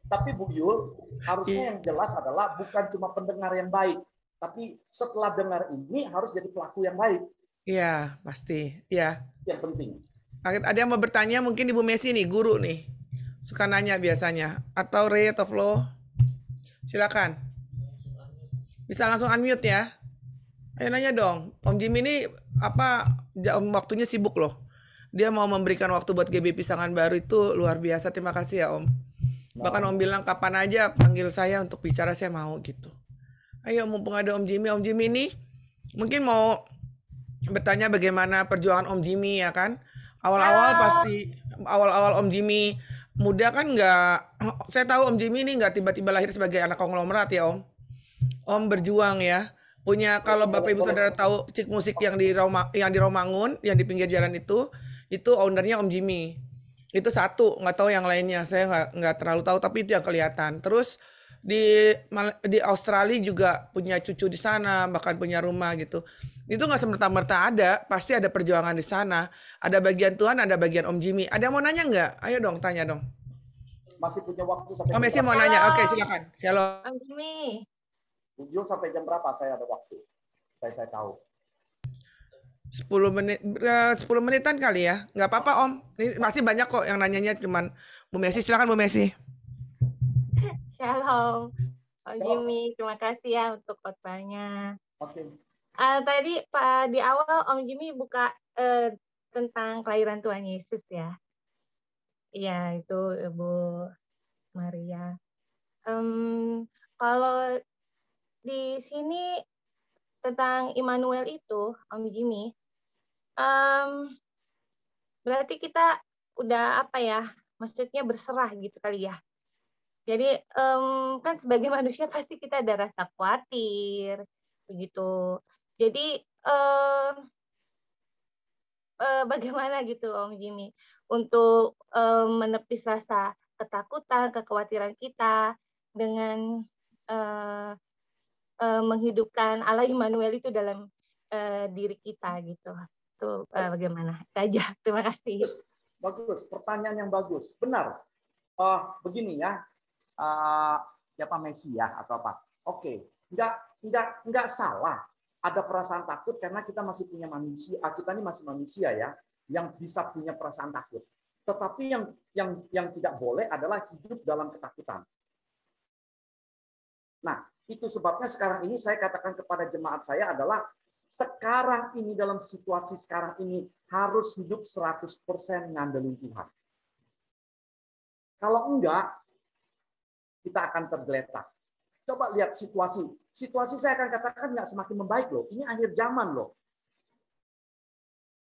Tapi Bu Yul, harusnya yang jelas adalah bukan cuma pendengar yang baik, tapi setelah dengar ini harus jadi pelaku yang baik. Iya, pasti. Iya. Yang penting. Ada yang mau bertanya, mungkin Ibu Messi nih, guru nih. Suka nanya biasanya. Atau Ray atau Flo. Silakan. Bisa langsung unmute ya. Ayo nanya dong. Om Jimmy ini waktunya sibuk loh. Dia mau memberikan waktu buat GB Pisangan Baru itu luar biasa. Terima kasih ya Om. Bahkan Om bilang kapan aja panggil saya untuk bicara, saya mau gitu. Ayo mumpung ada Om Jimmy. Om Jimmy ini mungkin mau bertanya bagaimana perjuangan Om Jimmy ya kan. Awal-awal Om Jimmy muda kan nggak, saya tahu Om Jimmy ini nggak tiba-tiba lahir sebagai anak konglomerat ya Om. Om berjuang ya. Punya, kalau Bapak Ibu Saudara tahu Cik Musik yang di Romangun, yang di pinggir jalan itu ownernya Om Jimmy. Itu satu, nggak tahu yang lainnya, saya nggak terlalu tahu, tapi itu yang kelihatan. Terus di Australia juga punya cucu di sana, bahkan punya rumah gitu. Itu nggak semerta-merta ada, pasti ada perjuangan di sana. Ada bagian Tuhan, ada bagian Om Jimmy. Ada yang mau nanya nggak? Ayo dong, tanya dong. Masih punya waktu sampai Om Messi mau nanya, oke silakan. Shalom. Om Jimmy. 7 sampai jam berapa saya ada waktu? Saya tahu. 10 menitan kali ya. Nggak apa-apa Om. Ini masih banyak kok yang nanyanya, cuman Bu Messi. Silakan Bu Messi. Shalom. Om Jimmy, terima kasih ya untuk khotbahnya. Oke. Tadi di awal Om Jimmy buka tentang kelahiran Tuhan Yesus ya. Iya, itu Ibu Maria. Kalau di sini tentang Immanuel itu, Om Jimmy, berarti kita udah apa ya, maksudnya berserah gitu kali ya. Jadi kan sebagai manusia pasti kita ada rasa khawatir, begitu. Jadi bagaimana gitu Om Jimmy untuk menepis rasa ketakutan, kekhawatiran kita dengan menghidupkan Allah Immanuel itu dalam diri kita gitu. Itu bagaimana? Itu aja. Terima kasih. Bagus, pertanyaan yang bagus. Benar. Begini ya, Pak Messi ya atau apa? Oke, nggak salah. Ada perasaan takut karena kita masih punya manusia. Kita ini masih manusia ya, yang bisa punya perasaan takut. Tetapi yang tidak boleh adalah hidup dalam ketakutan. Nah, itu sebabnya sekarang ini saya katakan kepada jemaat saya adalah sekarang ini dalam situasi sekarang ini harus hidup 100% ngandelin Tuhan. Kalau enggak, kita akan tergeletak. Coba lihat situasi. Situasi saya akan katakan nggak semakin membaik loh. Ini akhir zaman loh.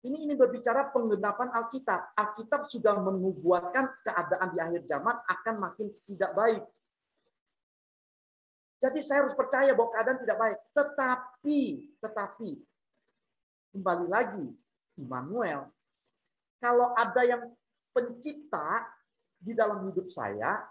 Ini berbicara penggenapan Alkitab. Alkitab sudah menubuatkan keadaan di akhir zaman akan makin tidak baik. Jadi saya harus percaya bahwa keadaan tidak baik. Tetapi, kembali lagi, Immanuel, kalau ada yang pencipta di dalam hidup saya,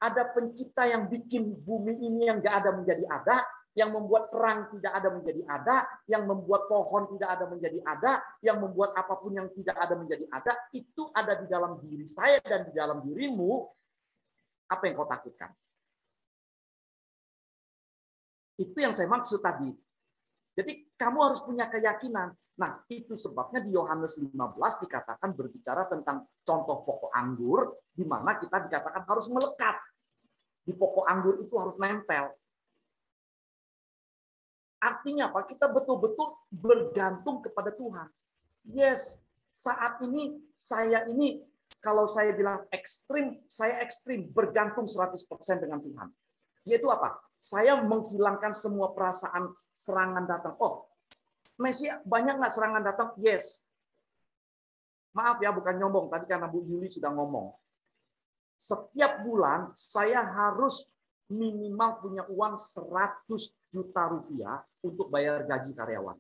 ada pencipta yang bikin bumi ini yang nggak ada menjadi ada, yang membuat perang tidak ada menjadi ada, yang membuat pohon tidak ada menjadi ada, yang membuat apapun yang tidak ada menjadi ada, itu ada di dalam diri saya dan di dalam dirimu. Apa yang kau takutkan? Itu yang saya maksud tadi. Jadi kamu harus punya keyakinan. Nah, itu sebabnya di Yohanes 15 dikatakan berbicara tentang contoh pokok anggur, di mana kita dikatakan harus melekat. Di pokok anggur itu harus nempel. Artinya apa? Kita betul-betul bergantung kepada Tuhan. Yes, saat ini saya ini, kalau saya bilang ekstrim, saya ekstrim, bergantung 100% dengan Tuhan. Yaitu apa? Saya menghilangkan semua perasaan serangan datang. Oh, Messi banyak nggak serangan datang? Yes. Maaf ya, bukan nyombong. Tadi karena Bu Yuli sudah ngomong. Setiap bulan saya harus minimal punya uang 100 juta rupiah untuk bayar gaji karyawan.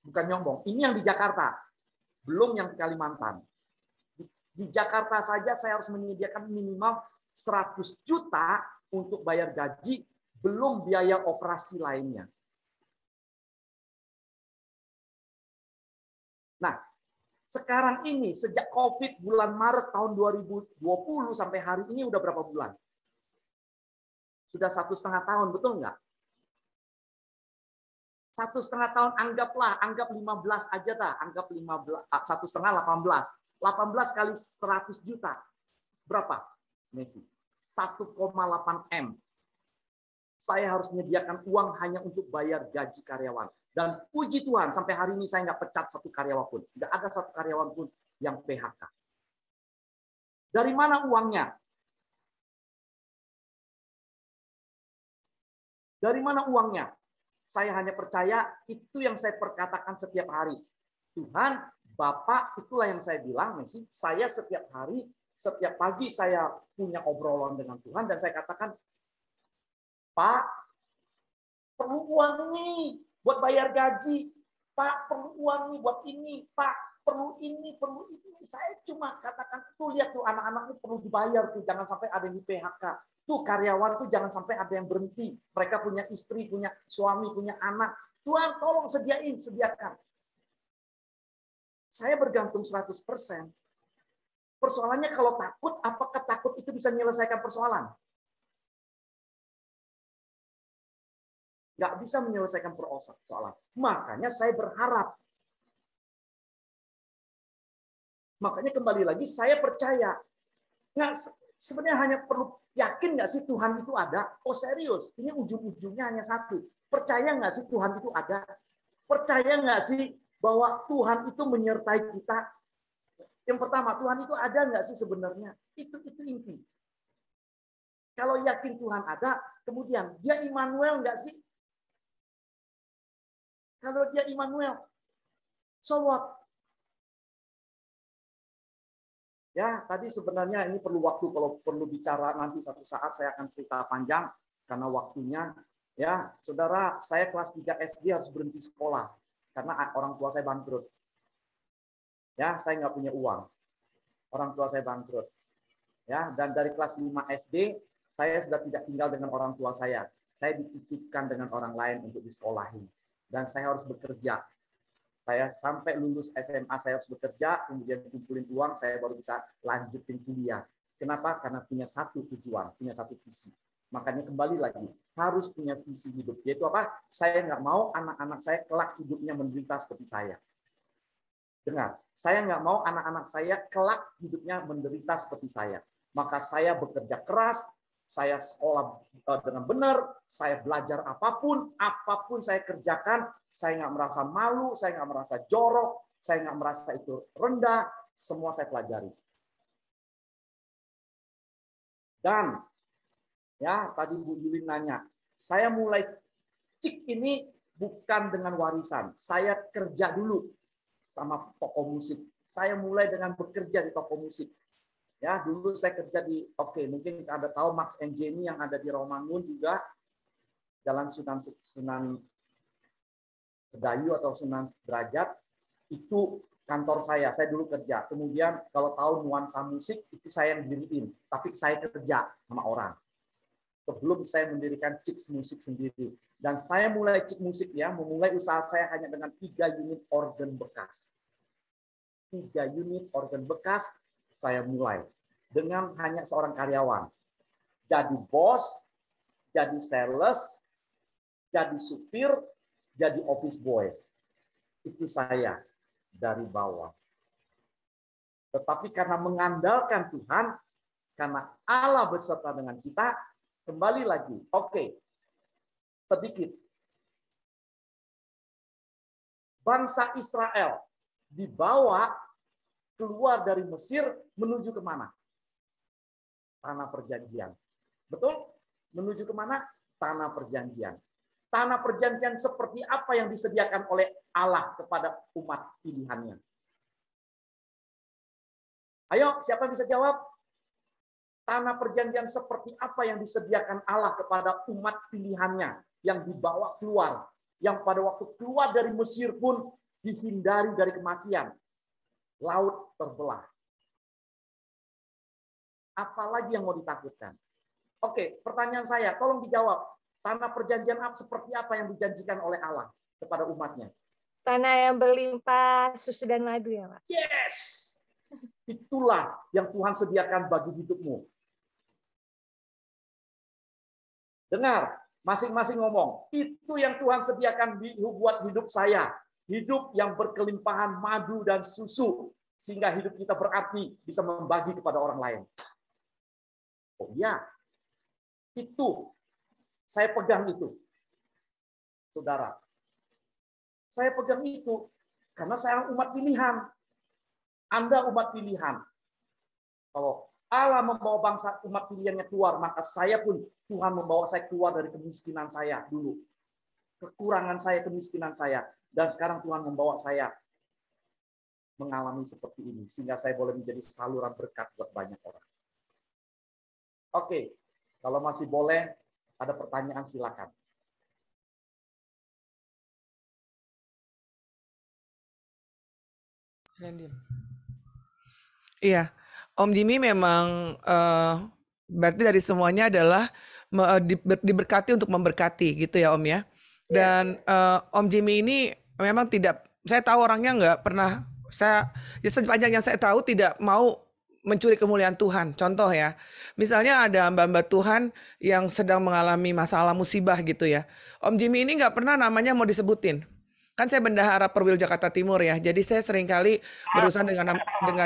Bukan nyombong. Ini yang di Jakarta. Belum yang di Kalimantan. Di Jakarta saja saya harus menyediakan minimal 100 juta untuk bayar gaji, belum biaya operasi lainnya. Nah, sekarang ini sejak COVID bulan Maret tahun 2020 sampai hari ini udah berapa bulan? Sudah 1,5 tahun, betul nggak? 1,5 tahun, anggap 15 aja dah, anggap 15, 1,5 18. 18 kali 100 juta. Berapa? Messi. 1,8 M. Saya harus menyediakan uang hanya untuk bayar gaji karyawan. Dan puji Tuhan, sampai hari ini saya nggak pecat satu karyawan pun. Nggak ada satu karyawan pun yang PHK. Dari mana uangnya? Dari mana uangnya? Saya hanya percaya itu yang saya perkatakan setiap hari. Tuhan, Bapak, itulah yang saya bilang, Messi, saya setiap hari, setiap pagi saya punya obrolan dengan Tuhan dan saya katakan, Pak, perlu uang nih buat bayar gaji. Pak, perlu uang nih buat ini. Pak, perlu ini, perlu ini. Saya cuma katakan, tuh lihat tuh anak-anak itu perlu dibayar tuh, jangan sampai ada yang di PHK. Tuh karyawan tuh jangan sampai ada yang berhenti. Mereka punya istri, punya suami, punya anak. Tuhan tolong sediakan. Saya bergantung 100%. Persoalannya kalau takut, apakah takut itu bisa menyelesaikan persoalan? Nggak bisa menyelesaikan persoalan. Makanya saya berharap. Makanya kembali lagi, saya percaya. Nggak, sebenarnya hanya perlu yakin nggak sih Tuhan itu ada? Oh serius, ini ujung-ujungnya hanya satu. Percaya nggak sih Tuhan itu ada? Percaya nggak sih bahwa Tuhan itu menyertai kita? Yang pertama, Tuhan itu ada nggak sih sebenarnya? Itu inti. Kalau yakin Tuhan ada, kemudian dia Immanuel nggak sih? Kalau dia Immanuel, so what? Ya, tadi sebenarnya ini perlu waktu, kalau perlu bicara nanti satu saat saya akan cerita panjang karena waktunya. Ya, saudara, saya kelas 3 SD harus berhenti sekolah karena orang tua saya bangkrut. Ya, saya nggak punya uang. Orang tua saya bangkrut. Ya, dan dari kelas 5 SD saya sudah tidak tinggal dengan orang tua saya. Saya dititipkan dengan orang lain untuk disekolahi. Dan saya harus bekerja. Saya sampai lulus SMA saya harus bekerja, kemudian kumpulin uang, saya baru bisa lanjutin kuliah. Kenapa? Karena punya satu tujuan, punya satu visi. Makanya kembali lagi, harus punya visi hidup. Yaitu apa? Saya nggak mau anak-anak saya kelak hidupnya menderita seperti saya. Dengar, saya nggak mau anak-anak saya kelak hidupnya menderita seperti saya. Maka saya bekerja keras, saya sekolah dengan benar, saya belajar apapun saya kerjakan, saya nggak merasa malu, saya nggak merasa jorok, saya nggak merasa itu rendah, semua saya pelajari. Dan ya tadi Bu Yulin nanya, saya mulai cik ini bukan dengan warisan, saya kerja dulu sama toko musik. Saya mulai dengan bekerja di toko musik. Ya, dulu saya kerja di, mungkin Anda tahu Max and Jenny yang ada di Romangun juga, Jalan Sunan Sedayu atau Sunan Derajat, itu kantor saya dulu kerja. Kemudian kalau tahu nuansa musik, itu saya yang diriin, tapi saya kerja sama orang. Sebelum saya mendirikan Cik Musik sendiri. Dan saya mulai Cik Musik ya, memulai usaha saya hanya dengan 3 unit organ bekas. 3 unit organ bekas saya mulai dengan hanya seorang karyawan. Jadi bos, jadi sales, jadi supir, jadi office boy. Itu saya dari bawah. Tetapi karena mengandalkan Tuhan, karena Allah beserta dengan kita, kembali lagi. Sedikit. Bangsa Israel dibawa keluar dari Mesir menuju ke mana? Tanah perjanjian. Betul? Menuju ke mana? Tanah perjanjian. Tanah perjanjian seperti apa yang disediakan oleh Allah kepada umat pilihannya? Ayo, siapa yang bisa jawab? Tanah perjanjian seperti apa yang disediakan Allah kepada umat pilihannya yang dibawa keluar, yang pada waktu keluar dari Mesir pun dihindari dari kematian. Laut terbelah. Apalagi yang mau ditakutkan? Oke, pertanyaan saya, tolong dijawab. Tanah perjanjian seperti apa yang dijanjikan oleh Allah kepada umatnya? Tanah yang berlimpah susu dan madu ya Pak. Yes! Itulah yang Tuhan sediakan bagi hidupmu. Dengar, masing-masing ngomong. Itu yang Tuhan sediakan buat hidup saya. Hidup yang berkelimpahan madu dan susu. Sehingga hidup kita berarti bisa membagi kepada orang lain. Oh iya, itu. Saya pegang itu. Saudara. Saya pegang itu. Karena saya umat pilihan. Anda umat pilihan. Kalau Allah membawa bangsa umat pilihannya keluar, maka saya pun Tuhan membawa saya keluar dari kemiskinan saya dulu. Kekurangan saya, kemiskinan saya. Dan sekarang Tuhan membawa saya mengalami seperti ini. Sehingga saya boleh menjadi saluran berkat buat banyak orang. Oke, kalau masih boleh, ada pertanyaan silakan. Iya, Om Jimmy memang berarti dari semuanya adalah diberkati untuk memberkati gitu ya Om ya. Dan Om Jimmy ini memang tidak, saya tahu orangnya nggak pernah, ya sepanjang yang saya tahu tidak mau mencuri kemuliaan Tuhan. Contoh ya, misalnya ada hamba-hamba Tuhan yang sedang mengalami masalah musibah gitu ya. Om Jimmy ini nggak pernah namanya mau disebutin. Kan saya bendahara Perwil Jakarta Timur ya, jadi saya seringkali berurusan dengan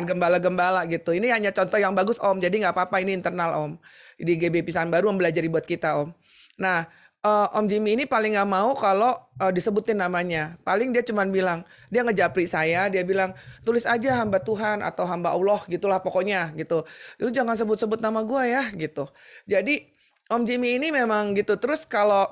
gembala-gembala gitu. Ini hanya contoh yang bagus Om, jadi nggak apa-apa, ini internal Om. Di GB Pisahan Baru mempelajari buat kita Om. Nah, Om Jimmy ini paling nggak mau kalau disebutin namanya. Paling dia cuma bilang, dia ngejapri saya, dia bilang tulis aja hamba Tuhan atau hamba Allah gitulah pokoknya gitu. Lu jangan sebut-sebut nama gue ya gitu. Jadi Om Jimmy ini memang gitu. Terus kalau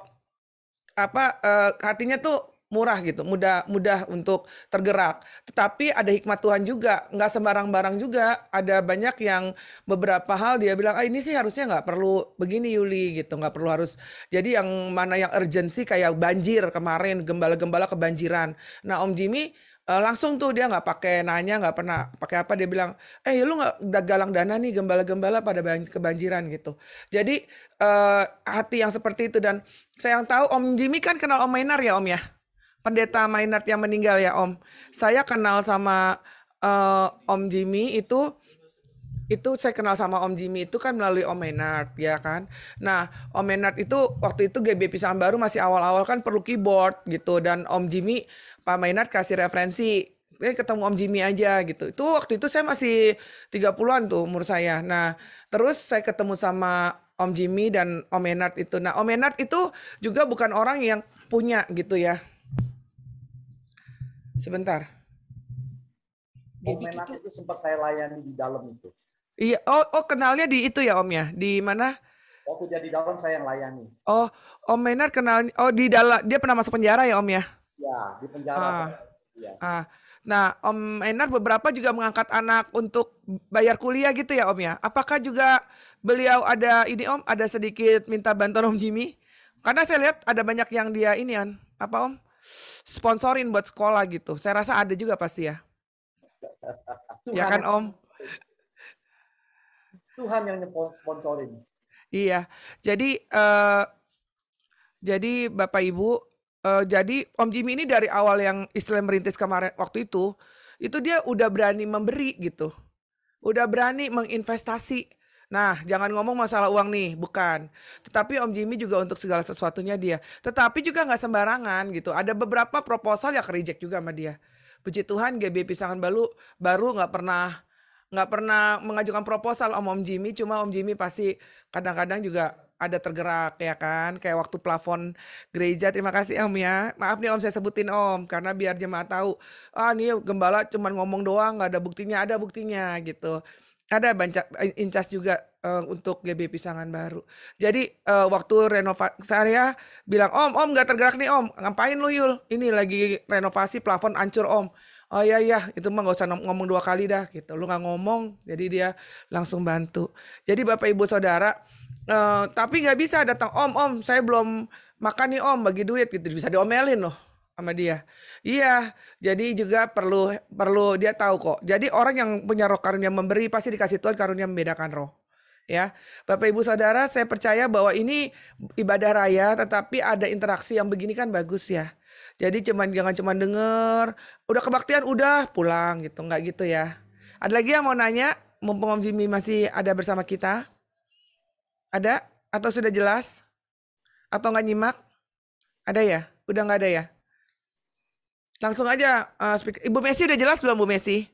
hatinya tuh murah gitu, mudah untuk tergerak. Tetapi ada hikmat Tuhan juga, nggak sembarang barang juga. Ada banyak yang beberapa hal dia bilang, ini sih harusnya nggak perlu begini Yuli gitu, nggak perlu harus. Jadi yang mana yang urgensi kayak banjir kemarin, gembala-gembala kebanjiran. Nah Om Jimmy langsung tuh dia nggak pakai nanya, nggak pernah pakai apa, dia bilang, lu nggak galang dana nih gembala-gembala pada kebanjiran gitu. Jadi hati yang seperti itu. Dan saya yang tahu Om Jimmy kan kenal Om Maynard ya Om ya. Pendeta Maynard yang meninggal ya Om. Saya kenal sama Om Jimmy itu saya kenal sama Om Jimmy itu kan melalui Om Maynard ya kan. Nah Om Maynard itu waktu itu GB Pisahan Baru masih awal-awal kan perlu keyboard gitu. Dan Om Jimmy, Pak Maynard kasih referensi, ketemu Om Jimmy aja gitu. Itu waktu itu saya masih 30-an tuh umur saya. Nah terus saya ketemu sama Om Jimmy dan Om Maynard itu. Nah Om Maynard itu juga bukan orang yang punya gitu ya. Sebentar. Om Maynard itu sempat saya layani di dalam itu. Iya, kenalnya di itu ya Om ya, di mana? Waktu dia di dalam saya yang layani. Oh, Om Maynard kenal, di dalam, dia pernah masuk penjara ya Om ya? Ya, di penjara. Ya. Nah, Om Maynard beberapa juga mengangkat anak untuk bayar kuliah gitu ya Om ya? Apakah juga beliau ada ini Om, ada sedikit minta bantuan Om Jimmy? Karena saya lihat ada banyak yang dia ini kan, apa Om? Sponsorin buat sekolah gitu. Saya rasa ada juga pasti ya. Ya kan Om? Tuhan yang sponsorin. Iya. Jadi Bapak Ibu, jadi Om Jimmy ini dari awal yang istilah merintis kemarin waktu itu dia udah berani memberi gitu. Udah berani menginvestasi. Nah, jangan ngomong masalah uang nih, bukan. Tetapi Om Jimmy juga untuk segala sesuatunya dia. Tetapi juga nggak sembarangan gitu. Ada beberapa proposal yang reject juga sama dia. Puji Tuhan GB Pisahan baru nggak pernah mengajukan proposal Om Jimmy. Cuma Om Jimmy pasti kadang-kadang juga ada tergerak ya kan. Kayak waktu plafon gereja, terima kasih Om ya. Maaf nih Om saya sebutin Om, karena biar jemaat tahu. Nih gembala cuma ngomong doang, nggak ada buktinya. Ada buktinya gitu. Ada banyak incas juga untuk GB Pisahan Baru. Jadi waktu renovasi saya bilang, Om nggak tergerak nih Om. Ngapain lu Yul? Ini lagi renovasi plafon hancur Om. Oh iya, itu mah nggak usah ngomong 2 kali dah gitu. Lu nggak ngomong, jadi dia langsung bantu. Jadi Bapak Ibu Saudara, tapi nggak bisa datang Om saya belum makan nih Om, bagi duit gitu. Bisa diomelin loh sama dia. Iya, jadi juga perlu dia tahu kok. Jadi orang yang punya roh karunia memberi pasti dikasih Tuhan karunia membedakan roh. Ya, Bapak Ibu Saudara, saya percaya bahwa ini ibadah raya, tetapi ada interaksi yang begini kan bagus ya. Jadi jangan cuma denger, udah kebaktian udah pulang gitu, nggak gitu ya. Ada lagi yang mau nanya, mumpung Om Jimmy masih ada bersama kita? Ada? Atau sudah jelas? Atau nggak nyimak? Ada ya? Udah nggak ada ya? Langsung aja, Ibu Messi udah jelas belum Bu Messi?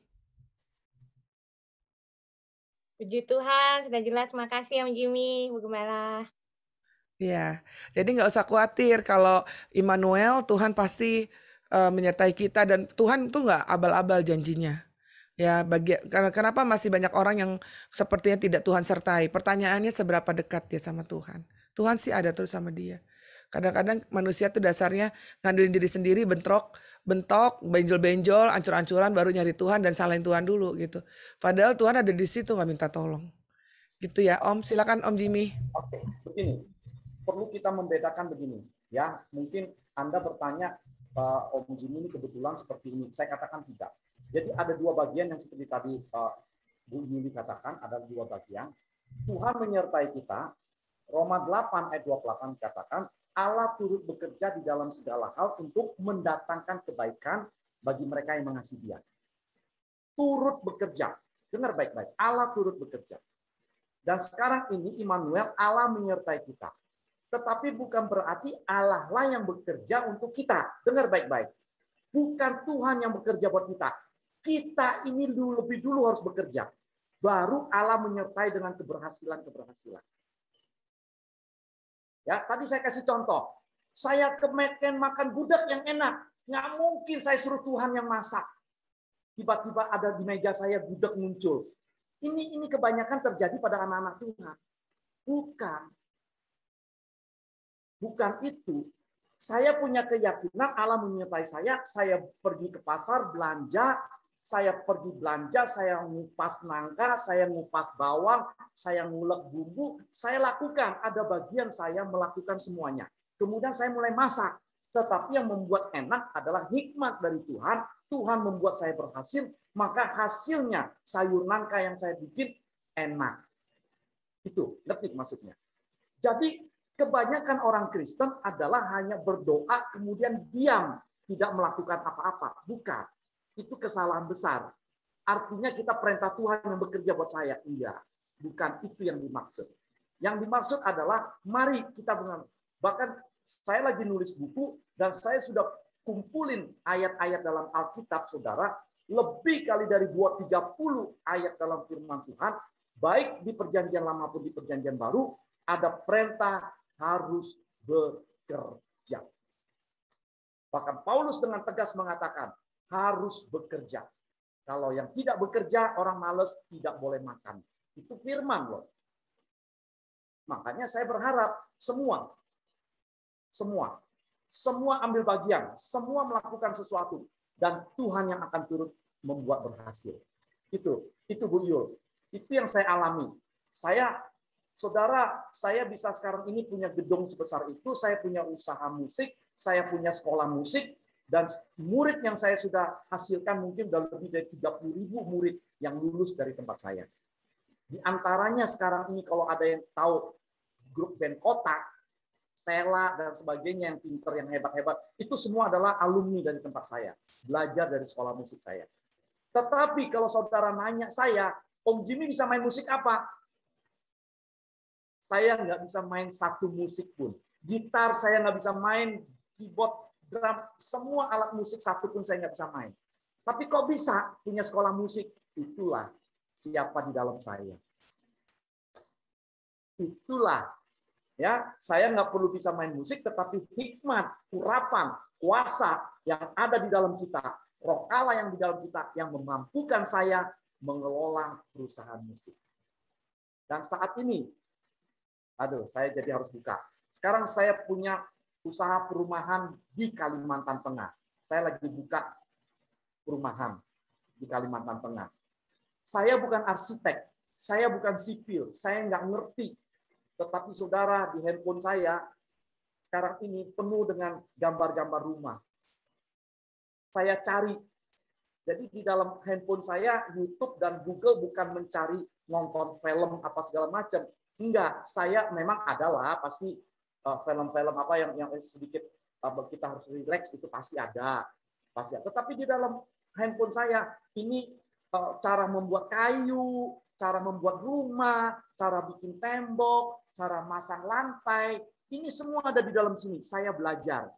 Puji Tuhan, sudah jelas. Makasih Om Jimmy, Bu Gembala. Ya, jadi nggak usah khawatir kalau Immanuel, Tuhan pasti menyertai kita dan Tuhan tuh nggak abal-abal janjinya. Ya, kenapa masih banyak orang yang sepertinya tidak Tuhan sertai? Pertanyaannya seberapa dekat dia sama Tuhan? Tuhan sih ada terus sama dia. Kadang-kadang manusia tuh dasarnya ngandelin diri sendiri, bentok, benjol-benjol, ancur-ancuran, baru nyari Tuhan dan salahin Tuhan dulu gitu. Padahal Tuhan ada di situ nggak minta tolong. Gitu ya, Om. Silakan Om Jimmy. Oke, begini. Perlu kita membedakan begini, ya. Mungkin Anda bertanya, Om Jimmy ini kebetulan seperti ini. Saya katakan tidak. Jadi ada dua bagian yang seperti tadi Bu Yuli katakan, ada dua bagian. Tuhan menyertai kita. Roma 8 ayat 28 katakan, Allah turut bekerja di dalam segala hal untuk mendatangkan kebaikan bagi mereka yang mengasihi Dia. Turut bekerja. Dengar baik-baik. Allah turut bekerja. Dan sekarang ini Immanuel, Allah menyertai kita. Tetapi bukan berarti Allah lah yang bekerja untuk kita. Dengar baik-baik. Bukan Tuhan yang bekerja buat kita. Kita ini lebih dulu harus bekerja. Baru Allah menyertai dengan keberhasilan-keberhasilan. Ya, tadi saya kasih contoh. Saya ke Meken makan gudeg yang enak. Nggak mungkin saya suruh Tuhan yang masak. Tiba-tiba ada di meja saya gudeg muncul. Ini kebanyakan terjadi pada anak-anak Tuhan. Bukan itu. Saya punya keyakinan Allah menyertai saya pergi ke pasar belanja, saya ngupas nangka, saya ngupas bawang, saya ngulek bumbu, saya lakukan. Ada bagian saya melakukan semuanya. Kemudian saya mulai masak. Tetapi yang membuat enak adalah hikmat dari Tuhan. Tuhan membuat saya berhasil, maka hasilnya sayur nangka yang saya bikin enak. Itu, ngerti maksudnya. Jadi kebanyakan orang Kristen adalah hanya berdoa kemudian diam, tidak melakukan apa-apa. Bukan. Itu kesalahan besar. Artinya kita perintah Tuhan yang bekerja buat saya. Iya. Bukan itu yang dimaksud. Yang dimaksud adalah mari kita bahkan saya lagi nulis buku dan saya sudah kumpulin ayat-ayat dalam Alkitab, saudara, lebih kali dari 30 ayat dalam firman Tuhan, baik di perjanjian lama maupun di perjanjian baru, ada perintah harus bekerja. Bahkan Paulus dengan tegas mengatakan, harus bekerja. Kalau yang tidak bekerja, orang malas tidak boleh makan. Itu firman loh. Makanya saya berharap semua ambil bagian, semua melakukan sesuatu, dan Tuhan yang akan turut membuat berhasil. Itu Bu Yul. Itu yang saya alami. Saudara, saya bisa sekarang ini punya gedung sebesar itu, saya punya usaha musik, saya punya sekolah musik, dan murid yang saya sudah hasilkan mungkin sudah lebih dari 30.000 murid yang lulus dari tempat saya. Di antaranya sekarang ini kalau ada yang tahu grup band Kotak, Stella dan sebagainya yang pinter, yang hebat-hebat, itu semua adalah alumni dari tempat saya, belajar dari sekolah musik saya. Tetapi kalau saudara nanya saya, Om Jimmy bisa main musik apa? Saya nggak bisa main satu musik pun. Gitar saya nggak bisa main, keyboard, drum, semua alat musik satu pun saya nggak bisa main. Tapi kok bisa punya sekolah musik? Itulah siapa di dalam saya. Itulah. Ya, saya nggak perlu bisa main musik, tetapi hikmat, urapan, kuasa yang ada di dalam kita, Roh Allah yang di dalam kita, yang memampukan saya mengelola perusahaan musik. Dan saat ini, saya jadi harus buka. Sekarang saya punya usaha perumahan di Kalimantan Tengah. Saya lagi buka perumahan di Kalimantan Tengah. Saya bukan arsitek, saya bukan sipil, saya nggak ngerti. Tetapi saudara, di handphone saya sekarang ini penuh dengan gambar-gambar rumah. Saya cari Jadi di dalam handphone saya, YouTube dan Google bukan mencari nonton film apa segala macam. Enggak, saya memang adalah pasti film-film apa yang sedikit kita harus relax itu pasti ada. Pasti ada. Tetapi di dalam handphone saya ini cara membuat kayu, cara membuat rumah, cara bikin tembok, cara masang lantai, ini semua ada di dalam sini. Saya belajar.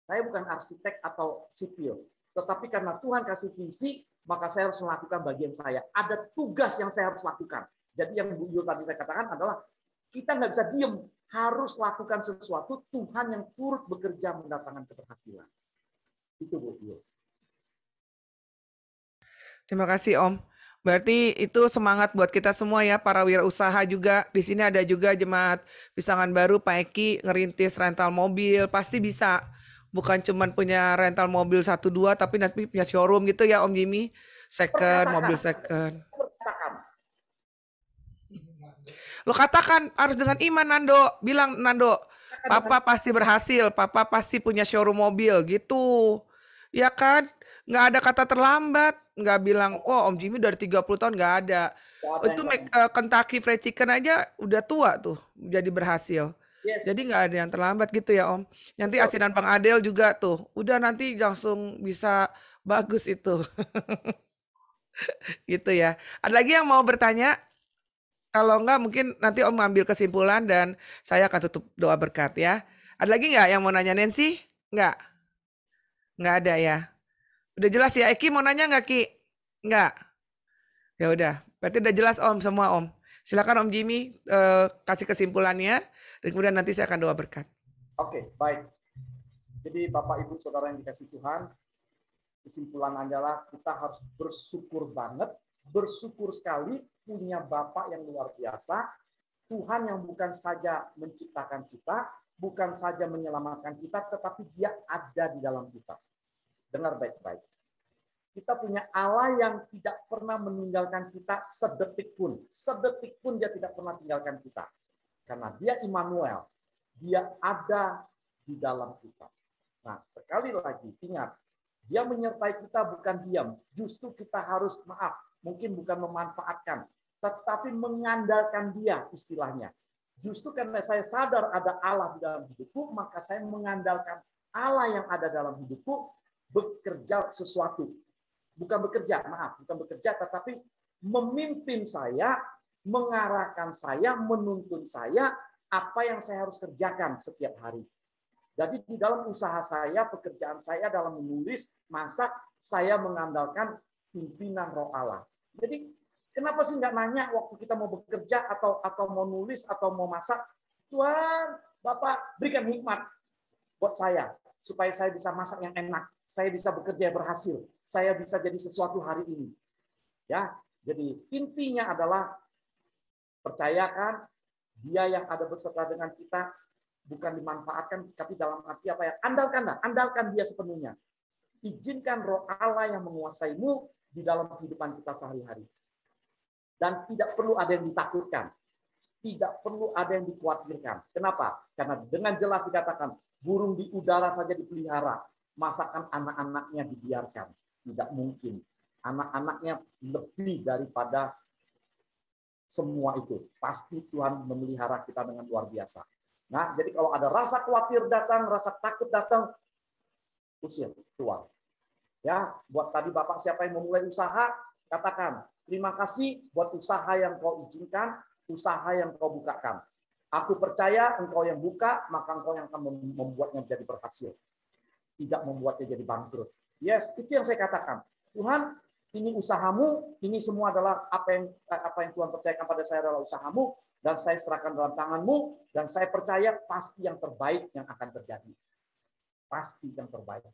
Saya bukan arsitek atau sipil, tetapi karena Tuhan kasih visi, maka saya harus melakukan bagian saya. Ada tugas yang saya harus lakukan. Jadi yang Bu Yul tadi saya katakan adalah kita nggak bisa diem, harus lakukan sesuatu. Tuhan yang turut bekerja mendatangkan keberhasilan. Itu Bu Yul. Terima kasih Om. Berarti itu semangat buat kita semua ya, para wirausaha juga. Di sini ada juga jemaat Pisangan Baru, Pak Eki ngerintis rental mobil, pasti bisa. Bukan cuman punya rental mobil 1-2, tapi nanti punya showroom gitu ya Om Jimmy. Second, mobil second. Lo katakan harus dengan iman Nando. Bilang Nando, Papa pasti berhasil, Papa pasti punya showroom mobil gitu. Ya kan? Nggak ada kata terlambat. Nggak bilang, oh Om Jimmy dari 30 tahun nggak ada. Itu Kentucky Fried Chicken aja udah tua tuh jadi berhasil. Yes. Jadi nggak ada yang terlambat gitu ya Om. Nanti asinan Bang Adel juga tuh. Udah nanti langsung bisa bagus itu. Gitu ya. Ada lagi yang mau bertanya? Kalau enggak mungkin nanti Om ambil kesimpulan dan saya akan tutup doa berkat ya. Ada lagi nggak yang mau nanya Nancy? Nggak? Nggak ada ya. Udah jelas ya. Eki mau nanya nggak Ki? Nggak? Ya udah. Berarti udah jelas Om semua Om. Silakan Om Jimmy kasih kesimpulannya. Dan kemudian nanti saya akan doa berkat. Oke, baik. Jadi Bapak Ibu Saudara yang dikasih Tuhan, kesimpulan adalah kita harus bersyukur banget, bersyukur sekali punya Bapak yang luar biasa, Tuhan yang bukan saja menciptakan kita, bukan saja menyelamatkan kita, tetapi Dia ada di dalam kita. Dengar baik-baik. Kita punya Allah yang tidak pernah meninggalkan kita sedetik pun. Sedetik pun Dia tidak pernah tinggalkan kita. Karena Dia Immanuel, Dia ada di dalam kita. Nah, sekali lagi, ingat, Dia menyertai kita bukan diam. Justru kita harus, mungkin bukan memanfaatkan, tetapi mengandalkan Dia istilahnya. Justru karena saya sadar ada Allah di dalam hidupku, maka saya mengandalkan Allah yang ada dalam hidupku bekerja sesuatu. Bukan bekerja, bukan bekerja, tetapi memimpin saya, mengarahkan saya, menuntun saya, apa yang saya harus kerjakan setiap hari. Jadi di dalam usaha saya, pekerjaan saya dalam menulis, masak, saya mengandalkan pimpinan Roh Allah. Jadi kenapa sih nggak nanya waktu kita mau bekerja atau mau nulis atau mau masak, Tuhan, Bapak berikan hikmat buat saya supaya saya bisa masak yang enak, saya bisa bekerja yang berhasil, saya bisa jadi sesuatu hari ini. Ya, jadi intinya adalah percayakan Dia yang ada beserta dengan kita, bukan dimanfaatkan, tapi dalam arti apa ya? Andalkan Dia sepenuhnya. Izinkan Roh Allah yang menguasaimu di dalam kehidupan kita sehari-hari. Dan tidak perlu ada yang ditakutkan. Tidak perlu ada yang dikhawatirkan. Kenapa? Karena dengan jelas dikatakan, burung di udara saja dipelihara, masakan anak-anaknya dibiarkan. Tidak mungkin. Anak-anaknya lebih daripada semua itu. Pasti Tuhan memelihara kita dengan luar biasa. Nah, jadi kalau ada rasa khawatir datang, rasa takut datang, usir, keluar. Ya, buat tadi Bapak siapa yang memulai usaha, katakan, terima kasih buat usaha yang kau izinkan, usaha yang kau bukakan. Aku percaya engkau yang buka, maka engkau yang akan membuatnya jadi berhasil. Tidak membuatnya jadi bangkrut. Yes, itu yang saya katakan. Tuhan, ini usahamu, ini semua adalah apa yang Tuhan percayakan pada saya adalah usahamu, dan saya serahkan dalam tanganmu, dan saya percaya pasti yang terbaik yang akan terjadi. Pasti yang terbaik.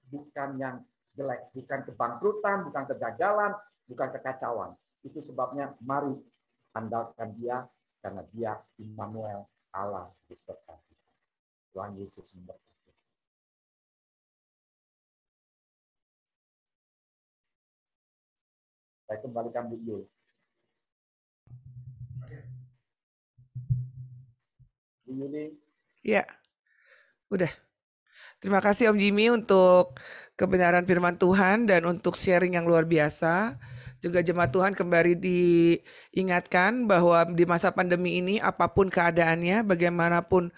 Bukan yang jelek, bukan kebangkrutan, bukan kegagalan, bukan kekacauan. Itu sebabnya mari andalkan Dia, karena Dia Immanuel, Allah beserta kita. Tuhan Yesus memberkati. Saya kembalikan Bu Yul. Bu Yuli. Ya, udah. Terima kasih Om Jimmy untuk kebenaran firman Tuhan dan untuk sharing yang luar biasa. Juga jemaat Tuhan kembali diingatkan bahwa di masa pandemi ini apapun keadaannya, bagaimanapun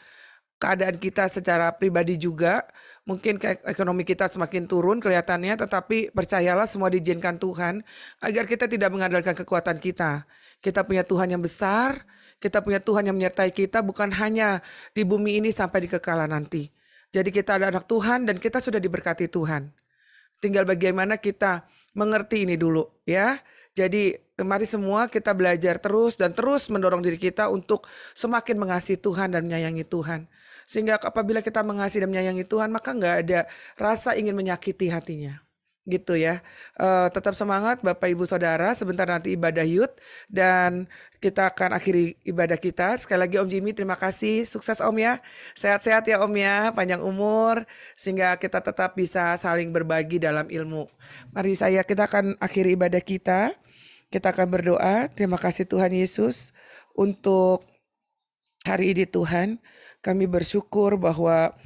keadaan kita secara pribadi juga, mungkin ekonomi kita semakin turun kelihatannya, tetapi percayalah semua diizinkan Tuhan agar kita tidak mengandalkan kekuatan kita. Kita punya Tuhan yang besar, kita punya Tuhan yang menyertai kita bukan hanya di bumi ini sampai di kekalahan nanti. Jadi kita ada anak Tuhan dan kita sudah diberkati Tuhan. Tinggal bagaimana kita mengerti ini dulu ya. Jadi mari semua kita belajar terus dan terus mendorong diri kita untuk semakin mengasihi Tuhan dan menyayangi Tuhan. Sehingga apabila kita mengasihi dan menyayangi Tuhan, maka nggak ada rasa ingin menyakiti hatinya. Gitu ya. Tetap semangat Bapak Ibu Saudara, sebentar nanti ibadah youth dan kita akan akhiri ibadah kita. Sekali lagi Om Jimmy terima kasih, sukses Om ya. Sehat-sehat ya Om ya, panjang umur sehingga kita tetap bisa saling berbagi dalam ilmu. Mari kita akan akhiri ibadah kita. Kita akan berdoa. Terima kasih Tuhan Yesus untuk hari ini Tuhan. Kami bersyukur bahwa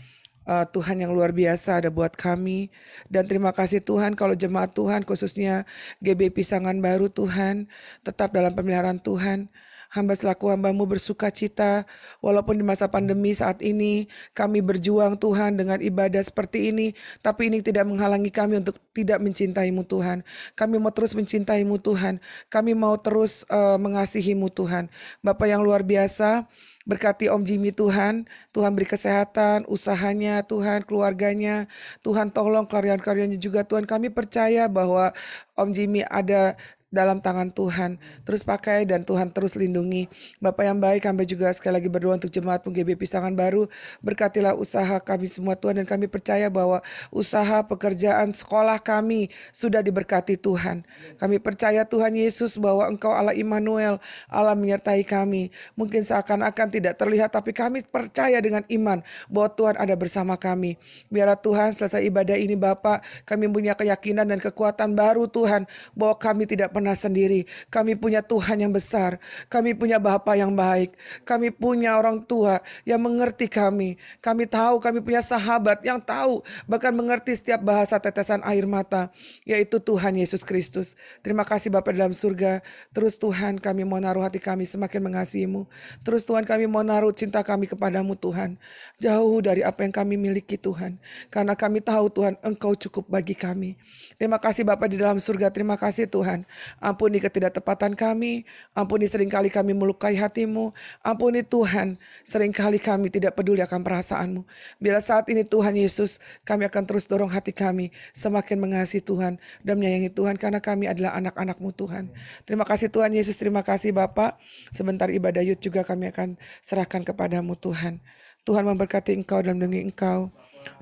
Tuhan yang luar biasa ada buat kami. Dan terima kasih Tuhan kalau jemaat Tuhan khususnya GB Pisangan Baru Tuhan tetap dalam pemeliharaan Tuhan. Hamba selaku hamba-Mu bersuka cita walaupun di masa pandemi saat ini kami berjuang Tuhan dengan ibadah seperti ini, tapi ini tidak menghalangi kami untuk tidak mencintai-Mu Tuhan. Kami mau terus mencintai-Mu Tuhan. Kami mau terus mengasihi-Mu Tuhan. Bapa yang luar biasa, berkati Om Jimmy Tuhan, Tuhan beri kesehatan, usahanya Tuhan, keluarganya, Tuhan tolong karya-karyanya juga Tuhan. Kami percaya bahwa Om Jimmy ada dalam tangan Tuhan, terus pakai dan Tuhan terus lindungi. Bapak yang baik, kami juga sekali lagi berdoa untuk jemaat GB Pisangan Baru, berkatilah usaha kami semua Tuhan, dan kami percaya bahwa usaha, pekerjaan, sekolah kami sudah diberkati Tuhan. Kami percaya Tuhan Yesus bahwa Engkau Allah Immanuel, Allah menyertai kami. Mungkin seakan-akan tidak terlihat, tapi kami percaya dengan iman bahwa Tuhan ada bersama kami. Biarlah Tuhan selesai ibadah ini Bapak, kami punya keyakinan dan kekuatan baru Tuhan, bahwa kami tidak pernah sendiri. Kami punya Tuhan yang besar. Kami punya Bapa yang baik. Kami punya orang tua yang mengerti kami. Kami tahu kami punya sahabat yang tahu bahkan mengerti setiap bahasa tetesan air mata, yaitu Tuhan Yesus Kristus. Terima kasih Bapa dalam surga. Terus Tuhan kami mau naruh hati kami semakin mengasihi-Mu. Terus Tuhan kami mau naruh cinta kami kepadamu Tuhan. Jauh dari apa yang kami miliki Tuhan. Karena kami tahu Tuhan Engkau cukup bagi kami. Terima kasih Bapa di dalam surga. Terima kasih Tuhan. Ampuni ketidaktepatan kami, ampuni seringkali kami melukai hati-Mu, ampuni Tuhan, seringkali kami tidak peduli akan perasaan-Mu. Bila saat ini Tuhan Yesus, kami akan terus dorong hati kami semakin mengasihi Tuhan dan menyayangi Tuhan karena kami adalah anak-anak-Mu Tuhan. Terima kasih Tuhan Yesus, terima kasih Bapa. Sebentar ibadah youth juga kami akan serahkan kepadamu Tuhan. Tuhan memberkati Engkau dan melindungi Engkau.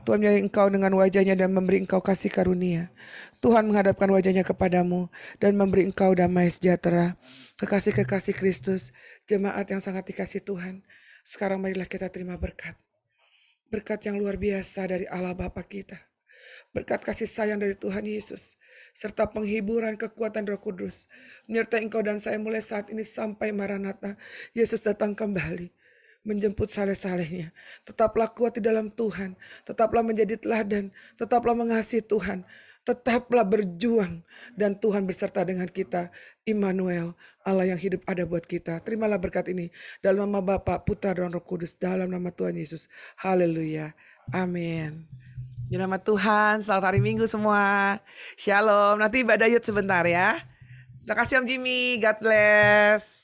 Tuhan menyertai Engkau dengan wajahnya dan memberi Engkau kasih karunia. Tuhan menghadapkan wajahnya kepadamu dan memberi Engkau damai sejahtera. Kekasih-kekasih Kristus, jemaat yang sangat dikasih Tuhan, sekarang marilah kita terima berkat. Berkat yang luar biasa dari Allah Bapa kita. Berkat kasih sayang dari Tuhan Yesus, serta penghiburan kekuatan Roh Kudus, menyertai engkau dan saya mulai saat ini sampai Maranatha, Yesus datang kembali. Menjemput saleh-salehnya. Tetaplah kuat di dalam Tuhan. Tetaplah menjadi teladan. Tetaplah mengasihi Tuhan. Tetaplah berjuang. Dan Tuhan berserta dengan kita. Immanuel, Allah yang hidup ada buat kita. Terimalah berkat ini. Dalam nama Bapa, Putra dan Roh Kudus. Dalam nama Tuhan Yesus. Haleluya. Amin. Di nama Tuhan, selamat hari Minggu semua. Shalom. Nanti ibadah youth sebentar ya. Terima kasih Om Jimmy. God bless.